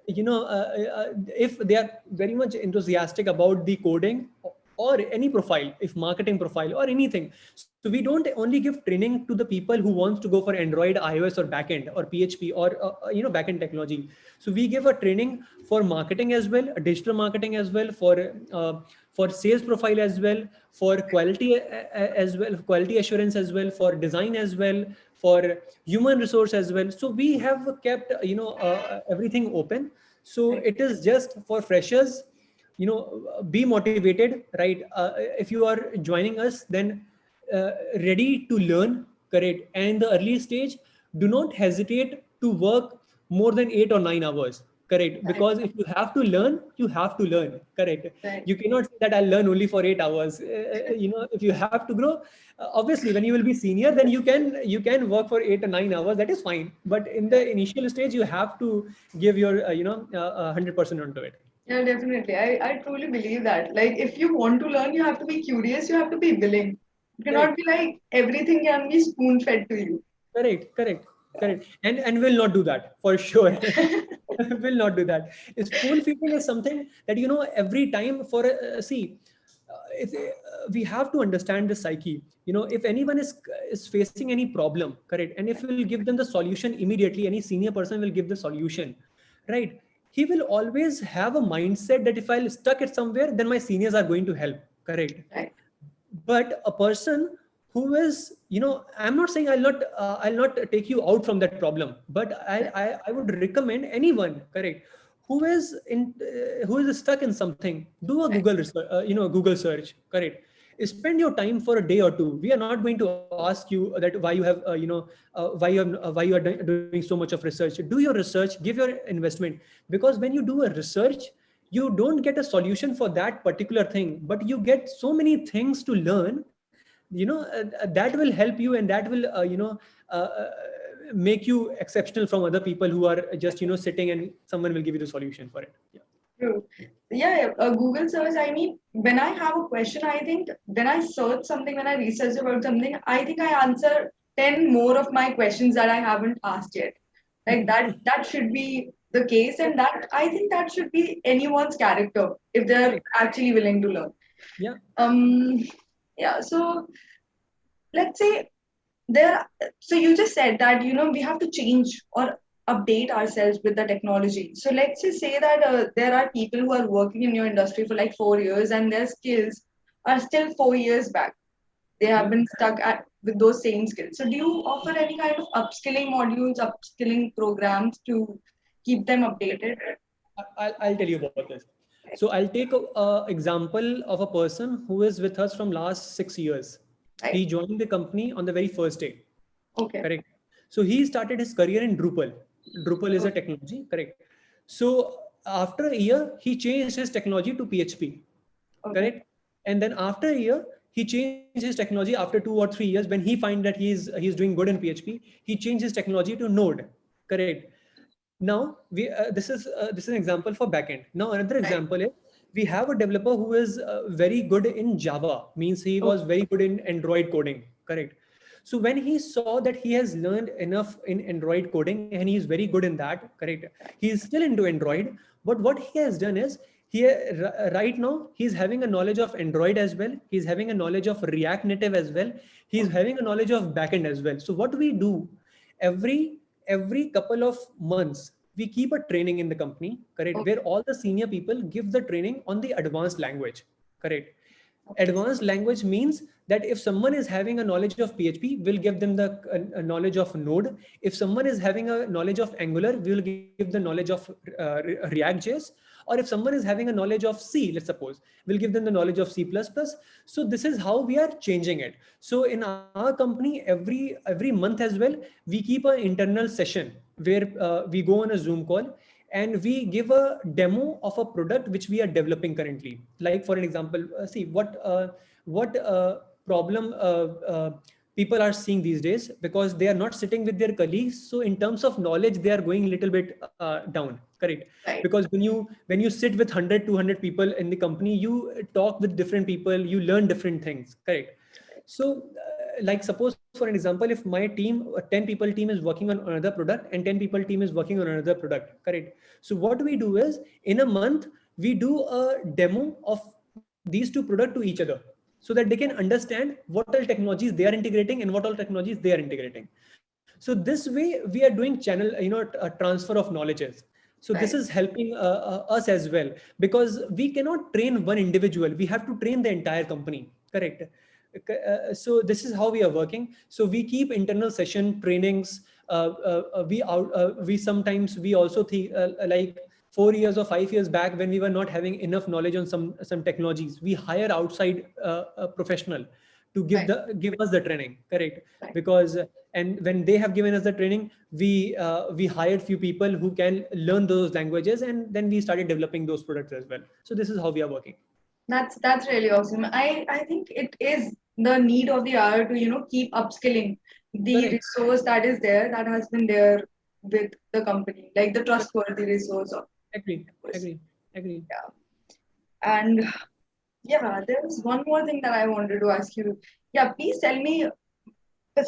S2: If they are very much enthusiastic about the coding or any profile, if marketing profile or anything, so we don't only give training to the people who wants to go for Android, iOS, or backend, or PHP, or backend technology. So we give a training for marketing as well, digital marketing as well, for sales profile as well, for quality as well, quality assurance as well, for design as well, for human resource as well. So we have kept everything open. So it is just for freshers, be motivated, right. If you are joining us, then ready to learn, correct. And in the early stage, do not hesitate to work more than 8 or 9 hours, correct.
S1: Right.
S2: Because if you have to learn, you have to learn, correct.
S1: Right.
S2: You cannot say that I'll learn only for 8 hours. If you have to grow, obviously when you will be senior, then you can work for 8 or 9 hours, that is fine. But in the initial stage, you have to give your 100% onto it.
S1: Yeah, definitely. I truly believe that. Like, if you want to learn, you have to be curious, you have to be willing. You cannot
S2: Correct.
S1: be like everything can be spoon fed to you.
S2: Correct, correct, correct. And will not do that for sure. Will not do that. Spoon feeding is something that every time for see, we have to understand the psyche. If anyone is facing any problem, correct, and if we will give them the solution immediately, any senior person will give the solution, right. He will always have a mindset that if I'll stuck it somewhere, then my seniors are going to help, correct.
S1: Right.
S2: But a person who is, I'm not saying I'll not take you out from that problem, but I would recommend anyone, correct, who is stuck in something, do a
S1: Right.
S2: Google research, Google search, correct. Spend your time for a day or two. We are not going to ask you that why you have why you are doing so much of research. Do your research, give your investment, because when you do a research, you don't get a solution for that particular thing, but you get so many things to learn, that will help you, and that will make you exceptional from other people who are just sitting, and someone will give you the solution for it. Yeah.
S1: True. Yeah, Google search. I mean, when I have a question, I think when I search something, when I research about something, I think I answer 10 more of my questions that I haven't asked yet. Like that should be the case, and that I think that should be anyone's character if they're
S2: Correct.
S1: actually willing to learn.
S2: Yeah.
S1: Um, yeah. So let's say there. So you just said that we have to change or update ourselves with the technology. So let's just say that there are people who are working in your industry for like 4 years and their skills are still 4 years back. They have
S2: Yeah.
S1: been stuck with those same skills. So do you offer any kind of upskilling modules, upskilling programs to keep them updated?
S2: I'll tell you about this. So I'll take a example of a person who is with us from last 6 years.
S1: Right?
S2: He joined the company on the very first day.
S1: Okay.
S2: Correct. So he started his career in Drupal. Drupal is a
S1: Okay.
S2: technology. Correct. So after a year, he changed his technology to PHP.
S1: Okay.
S2: Correct. And then after a year, he changed his technology after 2 or 3 years. When he find that he's doing good in PHP, he changed his technology to Node. Correct. Now this is an example for backend. Now another
S1: Right.
S2: example is we have a developer who is very good in Java. Means he was
S1: Okay.
S2: very good in Android coding. Correct. So when he saw that he has learned enough in Android coding and he is very good in that, correct, he is still into Android. But what he has done is right now he's having a knowledge of Android as well. He's having a knowledge of React Native as well. He's
S1: Okay.
S2: having a knowledge of backend as well. So what we do every couple of months, we keep a training in the company, correct,
S1: Okay.
S2: where all the senior people give the training on the advanced language. Correct.
S1: Okay.
S2: Advanced language means that if someone is having a knowledge of PHP, we'll give them the knowledge of Node. If someone is having a knowledge of Angular, we'll give the knowledge of React.js. Or if someone is having a knowledge of C, let's suppose, we'll give them the knowledge of C++. So this is how we are changing it. So in our company, every month as well, we keep an internal session where we go on a Zoom call and we give a demo of a product which we are developing currently. Like for an example, see what problem people are seeing these days, because they are not sitting with their colleagues. So in terms of knowledge, they are going a little bit down. Correct.
S1: Right.
S2: Because when you sit with 100 200 people in the company, you talk with different people, you learn different things. Correct. So like suppose for an example, if my team, a 10 people team is working on another product and 10 people team is working on another product. Correct. So what we do is in a month, we do a demo of these two products to each other, so that they can understand what all technologies they are integrating and what all technologies they are integrating. So this way we are doing channel, a transfer of knowledges. So this is
S1: Right.
S2: helping us as well, because we cannot train one individual, we have to train the entire company. Correct. So this is how we are working. So we keep internal session trainings. We sometimes we also think like 4 years or 5 years back, when we were not having enough knowledge on some technologies, we hire outside a professional to
S1: Right.
S2: give us the training. Correct.
S1: Right.
S2: Because and when they have given us the training, we hired few people who can learn those languages, and then we started developing those products as well. So this is how we are working.
S1: That's really awesome. I think it is the need of the hour to keep upskilling the
S2: Correct.
S1: resource that is there, that has been there with the company, like the trustworthy resource of
S2: Agree.
S1: course.
S2: Agree. Agree.
S1: Yeah. And yeah, there's one more thing that I wanted to ask you. Yeah, please tell me.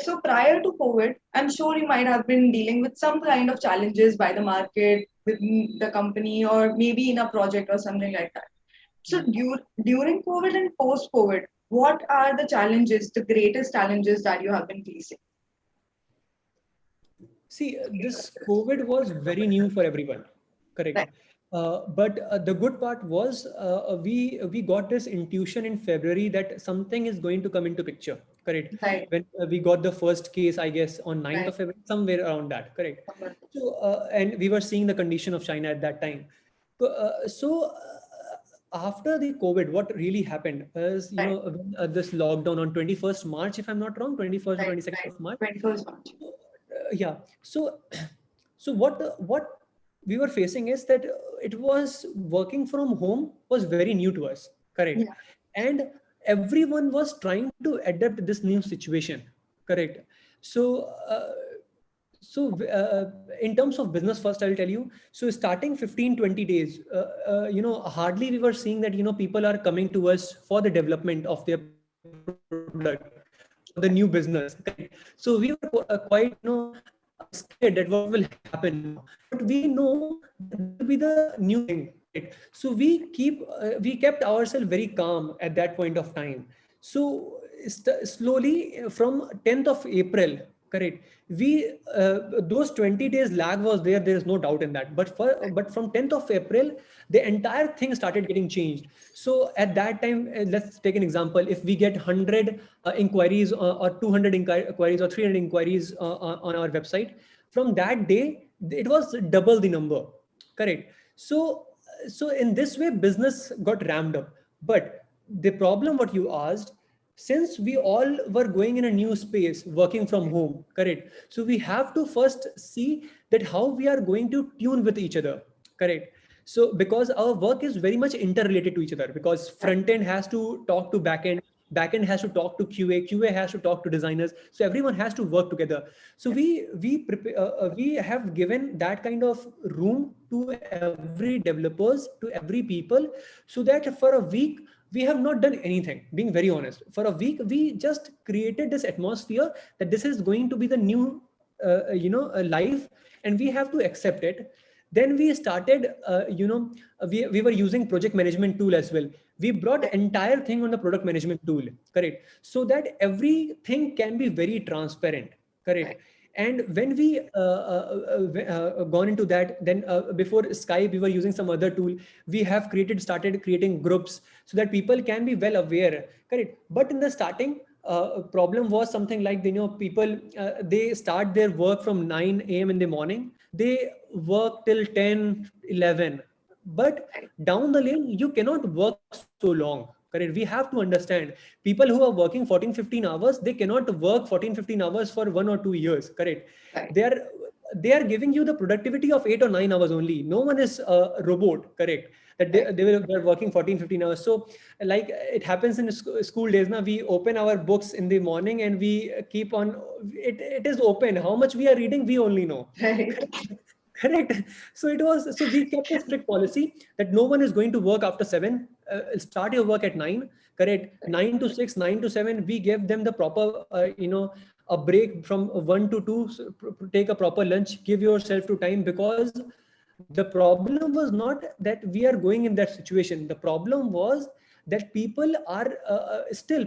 S1: So prior to COVID, I'm sure you might have been dealing with some kind of challenges by the market, with the company, or maybe in a project or something like that. So during COVID and post COVID, what are the challenges, the greatest challenges that you have been facing?
S2: See, this COVID was very new for everyone. Correct.
S1: Right.
S2: But the good part was we got this intuition in February that something is going to come into picture. Correct.
S1: Right.
S2: When we got the first case, I guess on 9th
S1: Right.
S2: of February, somewhere around that. Correct. So and we were seeing the condition of China at that time. After the COVID, what really happened is,
S1: Right.
S2: this lockdown on 21st March, if I'm not wrong, 21st or
S1: Right.
S2: 22nd
S1: Right.
S2: of March.
S1: 21st March.
S2: Yeah. So so what we were facing is that it was working from home was very new to us. Correct.
S1: Yeah.
S2: And everyone was trying to adapt this new situation. Correct. So in terms of business, first I'll tell you. So starting 15-20 days, hardly we were seeing that people are coming to us for the development of their product, for the new business. Correct. So we were quite scared that what will happen now, but we know that this will be the new thing. Correct. So we kept ourselves very calm at that point of time. So slowly from 10th of April, correct, we those 20 days lag was there is no doubt in that, but from 10th of April the entire thing started getting changed. So at that time, let's take an example. If we get 100 inquiries, or 200 inquiries, or 300 inquiries on our website, from that day it was double the number. Correct. So in this way business got ramped up. But the problem what you asked, since we all were going in a new space, working from home, correct, so we have to first see that how we are going to tune with each other. Correct. So because our work is very much interrelated to each other, because front end has to talk to back end has to talk to QA has to talk to designers, so everyone has to work together. So we have given that kind of room to every developers, to every people, so that for a week we have not done anything. Being very honest, for a week we just created this atmosphere that this is going to be the new life, and we have to accept it. Then we started we were using project management tool as well. We brought entire thing on the product management tool. Correct. So that everything can be very transparent. Correct. And when we gone into that, then before Skype we were using some other tool. We have started creating groups so that people can be well aware. Correct. But in the starting, problem was something like, people they start their work from 9 a.m. in the morning, they work till 10, 11. But down the lane you cannot work so long. Correct. We have to understand, people who are working 14, 15 hours, they cannot work 14, 15 hours for 1 or 2 years. Correct. They are giving you the productivity of 8 or 9 hours only. No one is a robot. Correct. That they're working 14, 15 hours. So like it happens in school days now, we open our books in the morning and we keep on it is open. How much we are reading, we only know. Correct. So we kept a strict policy that no one is going to work after 7. Start your work at 9. Correct. 9 to 6, 9 to 7. We gave them the proper, a break from 1 to 2. So take a proper lunch. Give yourself to time, because the problem was not that we are going in that situation. The problem was that people are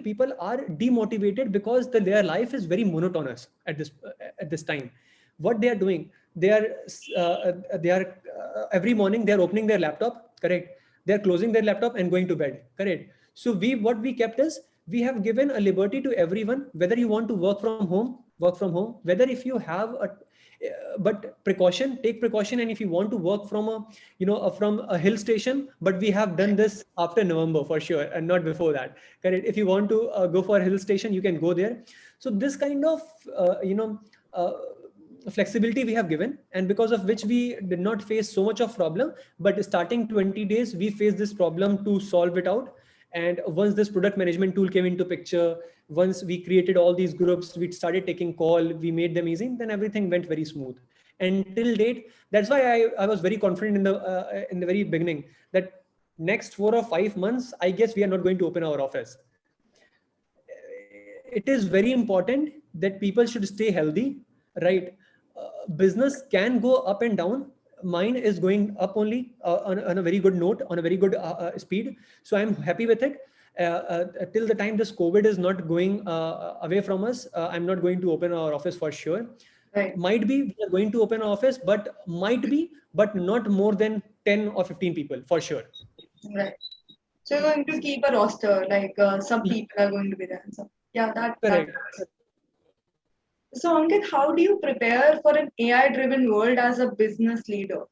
S2: people are demotivated because their life is very monotonous at this time. What they are doing, they are every morning they are opening their laptop. Correct. They are closing their laptop and going to bed. Correct. So what we kept is, we have given a liberty to everyone, whether you want to work from home, whether if you have but take precaution. And if you want to work from from a hill station, but we have done this after November for sure, and not before that. Correct. If you want to go for a hill station, you can go there. So this kind of uh, flexibility we have given, and because of which we did not face so much of problem. But starting 20 days we faced this problem to solve it out. And once this product management tool came into picture, once we created all these groups, we started taking call, we made them easy, then everything went very smooth. And till date, that's why I was very confident in the very beginning that next 4 or 5 months, I guess we are not going to open our office. It is very important that people should stay healthy, right? Business can go up and down. Mine is going up only, on a very good note, on a very good speed. So I'm happy with it. Till the time this COVID is not going away from us, I'm not going to open our office for sure.
S1: Right.
S2: Might be we are going to open our office, but but not more than 10 or 15 people for sure.
S1: Right. So you're going to keep a roster, like some people are going to be there. So yeah, that.
S2: Correct.
S1: So Ankit, how do you prepare for an AI-driven world as a business leader?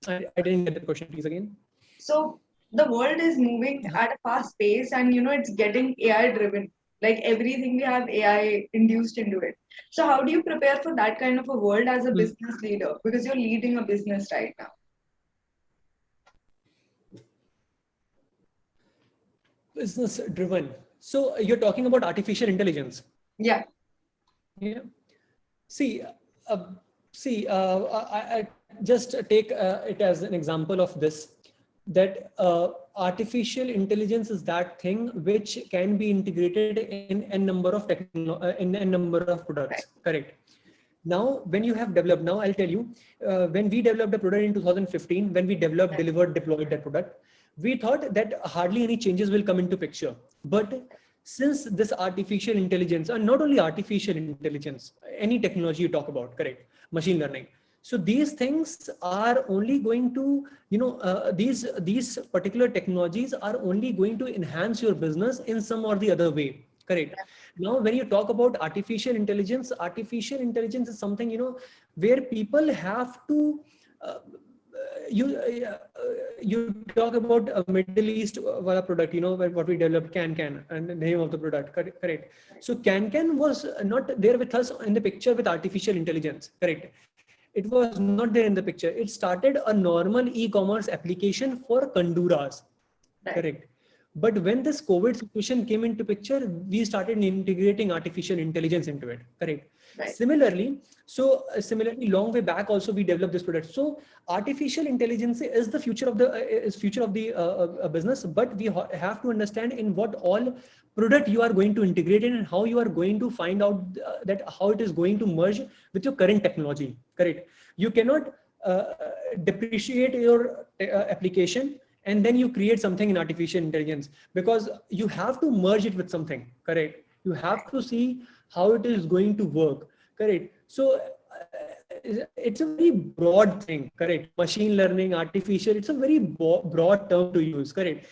S2: I didn't get the question, please again.
S1: So the world is moving at a fast pace, and it's getting AI-driven. Like everything we have AI induced into it. So how do you prepare for that kind of a world as a business leader? Because you're leading a business right now.
S2: Business driven. So you're talking about artificial intelligence.
S1: Yeah.
S2: Yeah. See, uh, I just take it as an example of this, that artificial intelligence is that thing which can be integrated in a number of in a number of products.
S1: Right.
S2: Correct. Now, when you have developed, now I'll tell you, when we developed a product in 2015, when we developed, delivered, deployed that product, we thought that hardly any changes will come into picture. But since this artificial intelligence, and not only artificial intelligence, any technology you talk about, correct, machine learning. So these things are only going to, these particular technologies are only going to enhance your business in some or the other way. Correct. Now, when you talk about artificial intelligence is something, where people have to, you talk about a Middle East product, what we developed, Can, and the name of the product, correct. So Can was not there with us in the picture with artificial intelligence, correct. It was not there in the picture. It started a normal e-commerce application for Kanduras, correct. But when this COVID situation came into picture, we started integrating artificial intelligence into it, correct.
S1: Right.
S2: Similarly, long way back also we developed this product. So artificial intelligence is the future of the business, but we have to understand in what all product you are going to integrate in and how you are going to find out that how it is going to merge with your current technology, correct. You cannot depreciate your application and then you create something in artificial intelligence, because you have to merge it with something, correct. You have to see how it is going to work, correct. So it's a very broad thing, correct. Machine learning, artificial, it's a very broad term to use, correct.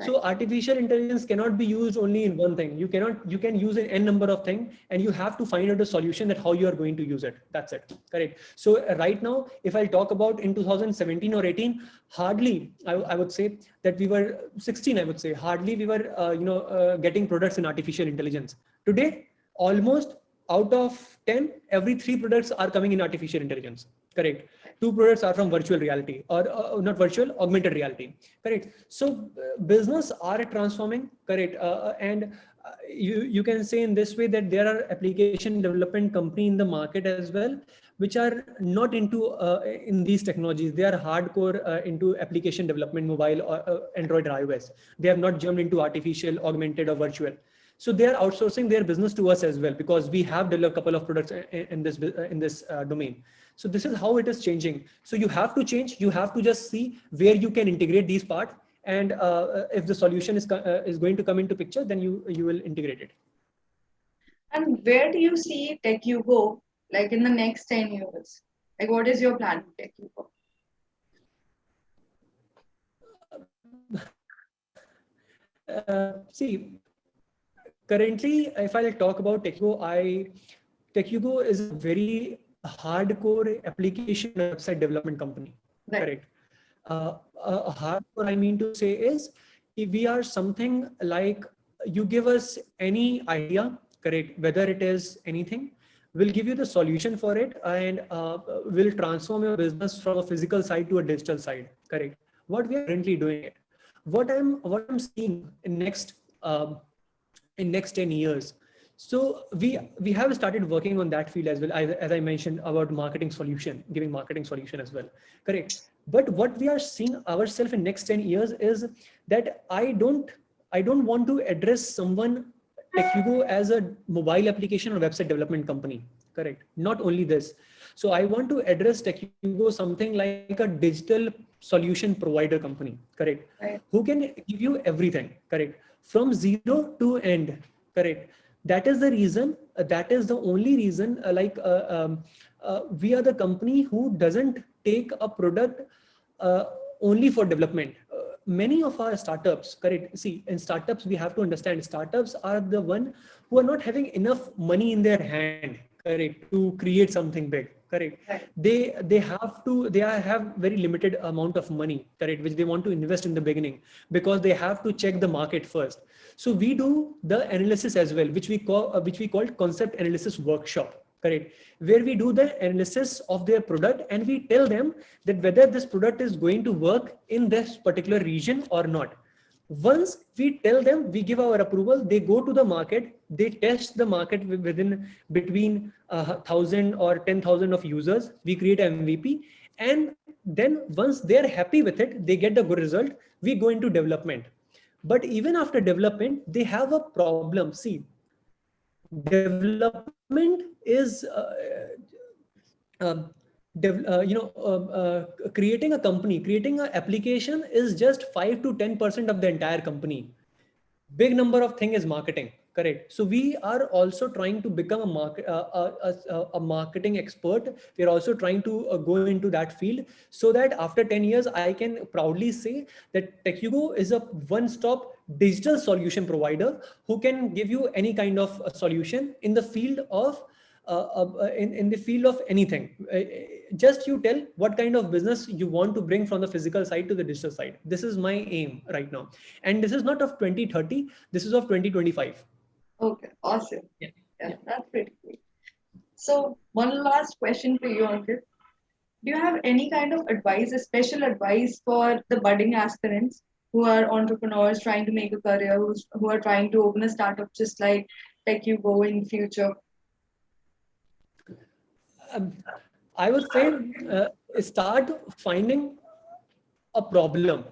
S2: So artificial intelligence cannot be used only in one thing. You can use an n number of things, and you have to find out a solution that how you are going to use it. That's it, correct. So right now, if I talk about in 2017 or 18, hardly I would say that we were 16. I would say hardly we were getting products in artificial intelligence. Today, almost out of 10, every 3 products are coming in artificial intelligence, correct. 2 products are from virtual reality, or not virtual, augmented reality, correct. So business are transforming, correct. And you can say in this way that there are application development company in the market as well, which are not into in these technologies. They are hardcore into application development, mobile or Android or iOS. They have not jumped into artificial, augmented or virtual. So they are outsourcing their business to us as well, because we have developed a couple of products in this domain. So this is how it is changing. So you have to change. You have to just see where you can integrate these parts, and if the solution is going to come into picture, then you will integrate it.
S1: And where do you see TechHugo like in the next 10 years? Like, what is your plan for TechHugo?
S2: See, currently, if I'll talk about TechHugo is a very hardcore application website development company,
S1: Right.
S2: correct. Hardcore, I mean to say, is if we are something like, you give us any idea, correct, whether it is anything, we'll give you the solution for it, and we'll transform your business from a physical side to a digital side, correct. What we are currently doing it. What I'm seeing in next 10 years. So we have started working on that field as well, as I mentioned about marketing solution, giving marketing solution as well, correct. But what we are seeing ourselves in next 10 years is that I don't want to address someone TechHugo as a mobile application or website development company, correct. Not only this. So I want to address TechHugo something like a digital solution provider company, correct.
S1: Right.
S2: Who can give you everything, correct, from zero to end, correct. That is the reason, that is the only reason, we are the company who doesn't take a product only for development. Many of our startups, correct. See, in startups, we have to understand startups are the one who are not having enough money in their hand, correct, to create something big, correct.
S1: Right.
S2: They have very limited amount of money, correct, which they want to invest in the beginning, because they have to check the market first. So we do the analysis as well, which we call concept analysis workshop, correct, where we do the analysis of their product, and we tell them that whether this product is going to work in this particular region or not. Once we tell them, we give our approval, they go to the market, they test the market within between 1,000 or 10,000 of users. We create MVP, and then once they're happy with it, they get the good result. We go into development. But even after development, they have a problem. See, development is um, creating a company, creating an application is just 5 to 10% of the entire company. Big number of thing is marketing, correct? So we are also trying to become a marketing expert. We are also trying to go into that field, so that after 10 years I can proudly say that TechUgo is a one-stop digital solution provider who can give you any kind of solution in the field of in the field of anything. Just you tell what kind of business you want to bring from the physical side to the digital side. This is my aim right now, and this is not of 2030, this is of 2025.
S1: Okay, awesome.
S2: Yeah.
S1: Yeah, that's pretty cool. So one last question for you, Ankit. Do you have any kind of advice, a special advice for the budding aspirants who are entrepreneurs trying to make a career, who are trying to open a startup just like TechUgo in future?
S2: um, I would say start finding a problem.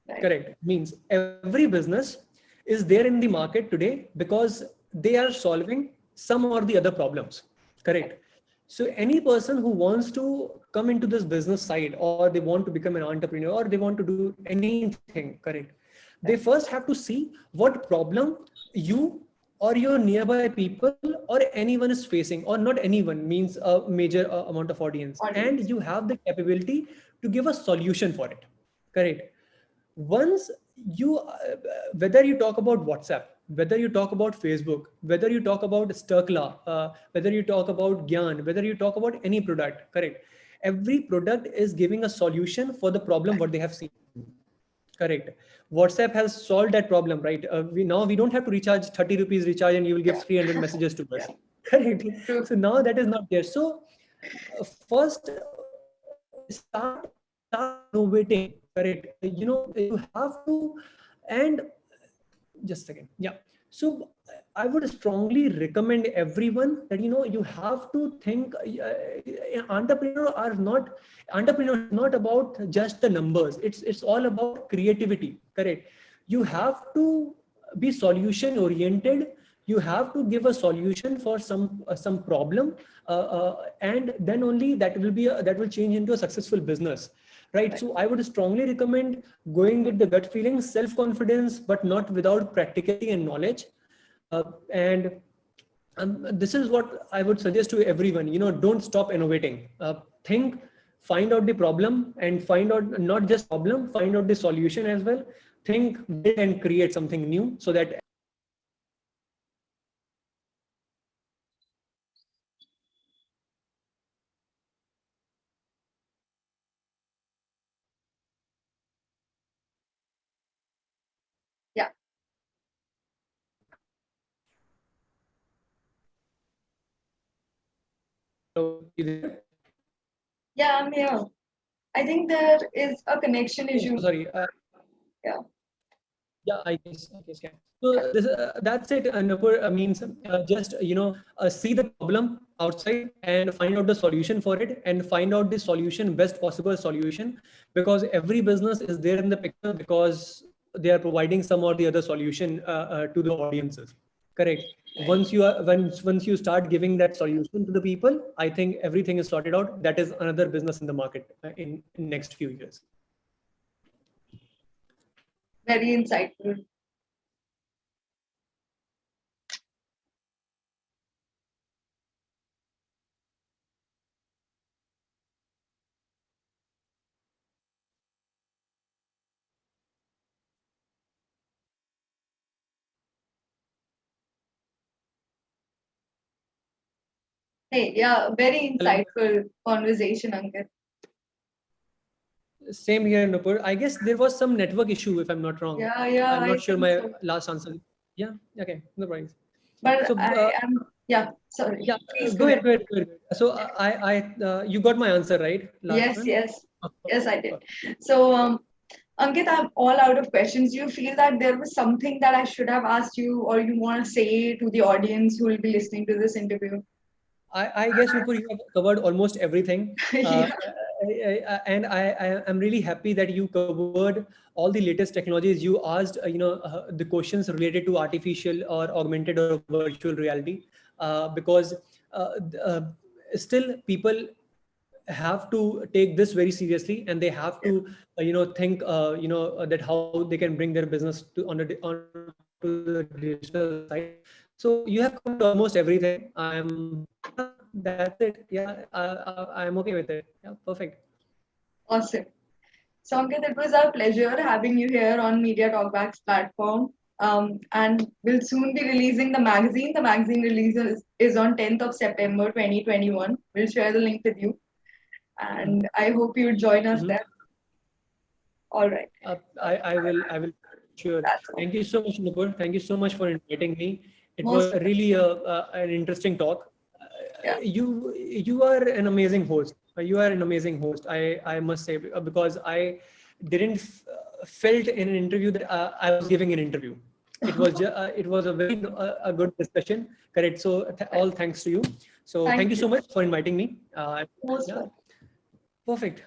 S1: Right.
S2: Correct. Means every business is there in the market today because they are solving some or the other problems. Correct. So any person who wants to come into this business side, or they want to become an entrepreneur, or they want to do anything, correct, they first have to see what problem you or your nearby people or anyone is facing, or not anyone, means a major amount of audience, and you have the capability to give a solution for it. Correct. Once you whether you talk about WhatsApp, whether you talk about Facebook, whether you talk about Sturkla, whether you talk about Gyan, whether you talk about any product, correct, every product is giving a solution for the problem what they have seen. Correct. WhatsApp has solved that problem, right? We don't have to recharge 30 rupees recharge and you will give 300 messages to us. Correct. So now that is not there. So first start innovating. Correct. You have to. And just a second. Yeah. So I would strongly recommend everyone that you have to think. Entrepreneur is not about just the numbers. It's all about creativity. Correct. You have to be solution oriented. You have to give a solution for some problem, and then only that will change into a successful business. Right. So I would strongly recommend going with the gut feeling, self-confidence, but not without practicality and knowledge. And this is what I would suggest to everyone. Don't stop innovating. Think, find out the problem, and find out not just problem, find out the solution as well. Think, build, and create something new so that.
S1: Yeah.
S2: So, you there?
S1: Yeah, I'm here. I think there is a connection
S2: Oh,
S1: issue.
S2: sorry.
S1: Yeah.
S2: Yeah, I guess, yeah. So that's it. Nupur, means just see the problem outside and find out the solution for it, and find out the solution, best possible solution, because every business is there in the picture because they are providing some or the other solution to the audiences. Correct. Once you start giving that solution to the people, I think everything is sorted out. That is another business in the market in next few years.
S1: Very insightful. Hey, yeah, very
S2: Hello.
S1: insightful conversation, Ankit.
S2: Same here, Nupur. I guess there was some network issue, if I'm not wrong.
S1: Yeah,
S2: I'm
S1: I
S2: not sure
S1: think
S2: my
S1: so.
S2: last answer. Yeah, okay, no worries.
S1: But
S2: So,
S1: I am, yeah, sorry.
S2: yeah,
S1: Please go
S2: go
S1: ahead.
S2: ahead, go ahead, go ahead. So, you got my answer, right? Last
S1: Yes,
S2: one?
S1: yes,
S2: Oh,
S1: yes, I did.
S2: okay.
S1: So, Ankit, I'm all out of questions. Do you feel that there was something that I should have asked you, or you want to say to the audience who will be listening to this interview?
S2: I guess Nupur, you have covered almost everything.
S1: Yeah.
S2: And I'm really happy that you covered all the latest technologies. You asked, the questions related to artificial or augmented or virtual reality, because still people have to take this very seriously, and they have to think that how they can bring their business to onto the digital side. So you have covered almost everything. That's it. Yeah, I'm okay with it. Yeah, perfect.
S1: Awesome. So, Ankit, it was our pleasure having you here on Media Talkback's platform. And we'll soon be releasing the magazine. The magazine release is on 10th of September 2021. We'll share the link with you. And I hope you join us
S2: Mhm.
S1: there. All right.
S2: I will sure.
S1: That's all.
S2: Thank you so much, Nupur. Thank you so much for inviting me. It was
S1: Most,
S2: really an interesting talk.
S1: yeah.
S2: You are an amazing host. You are an amazing host. I must say, because I didn't felt in an interview that I was giving an interview. It was a very a good discussion. Correct. So all thanks to you. So
S1: Thank
S2: thank you
S1: you.
S2: so much for inviting me.
S1: Most
S2: Yeah,
S1: welcome.
S2: perfect.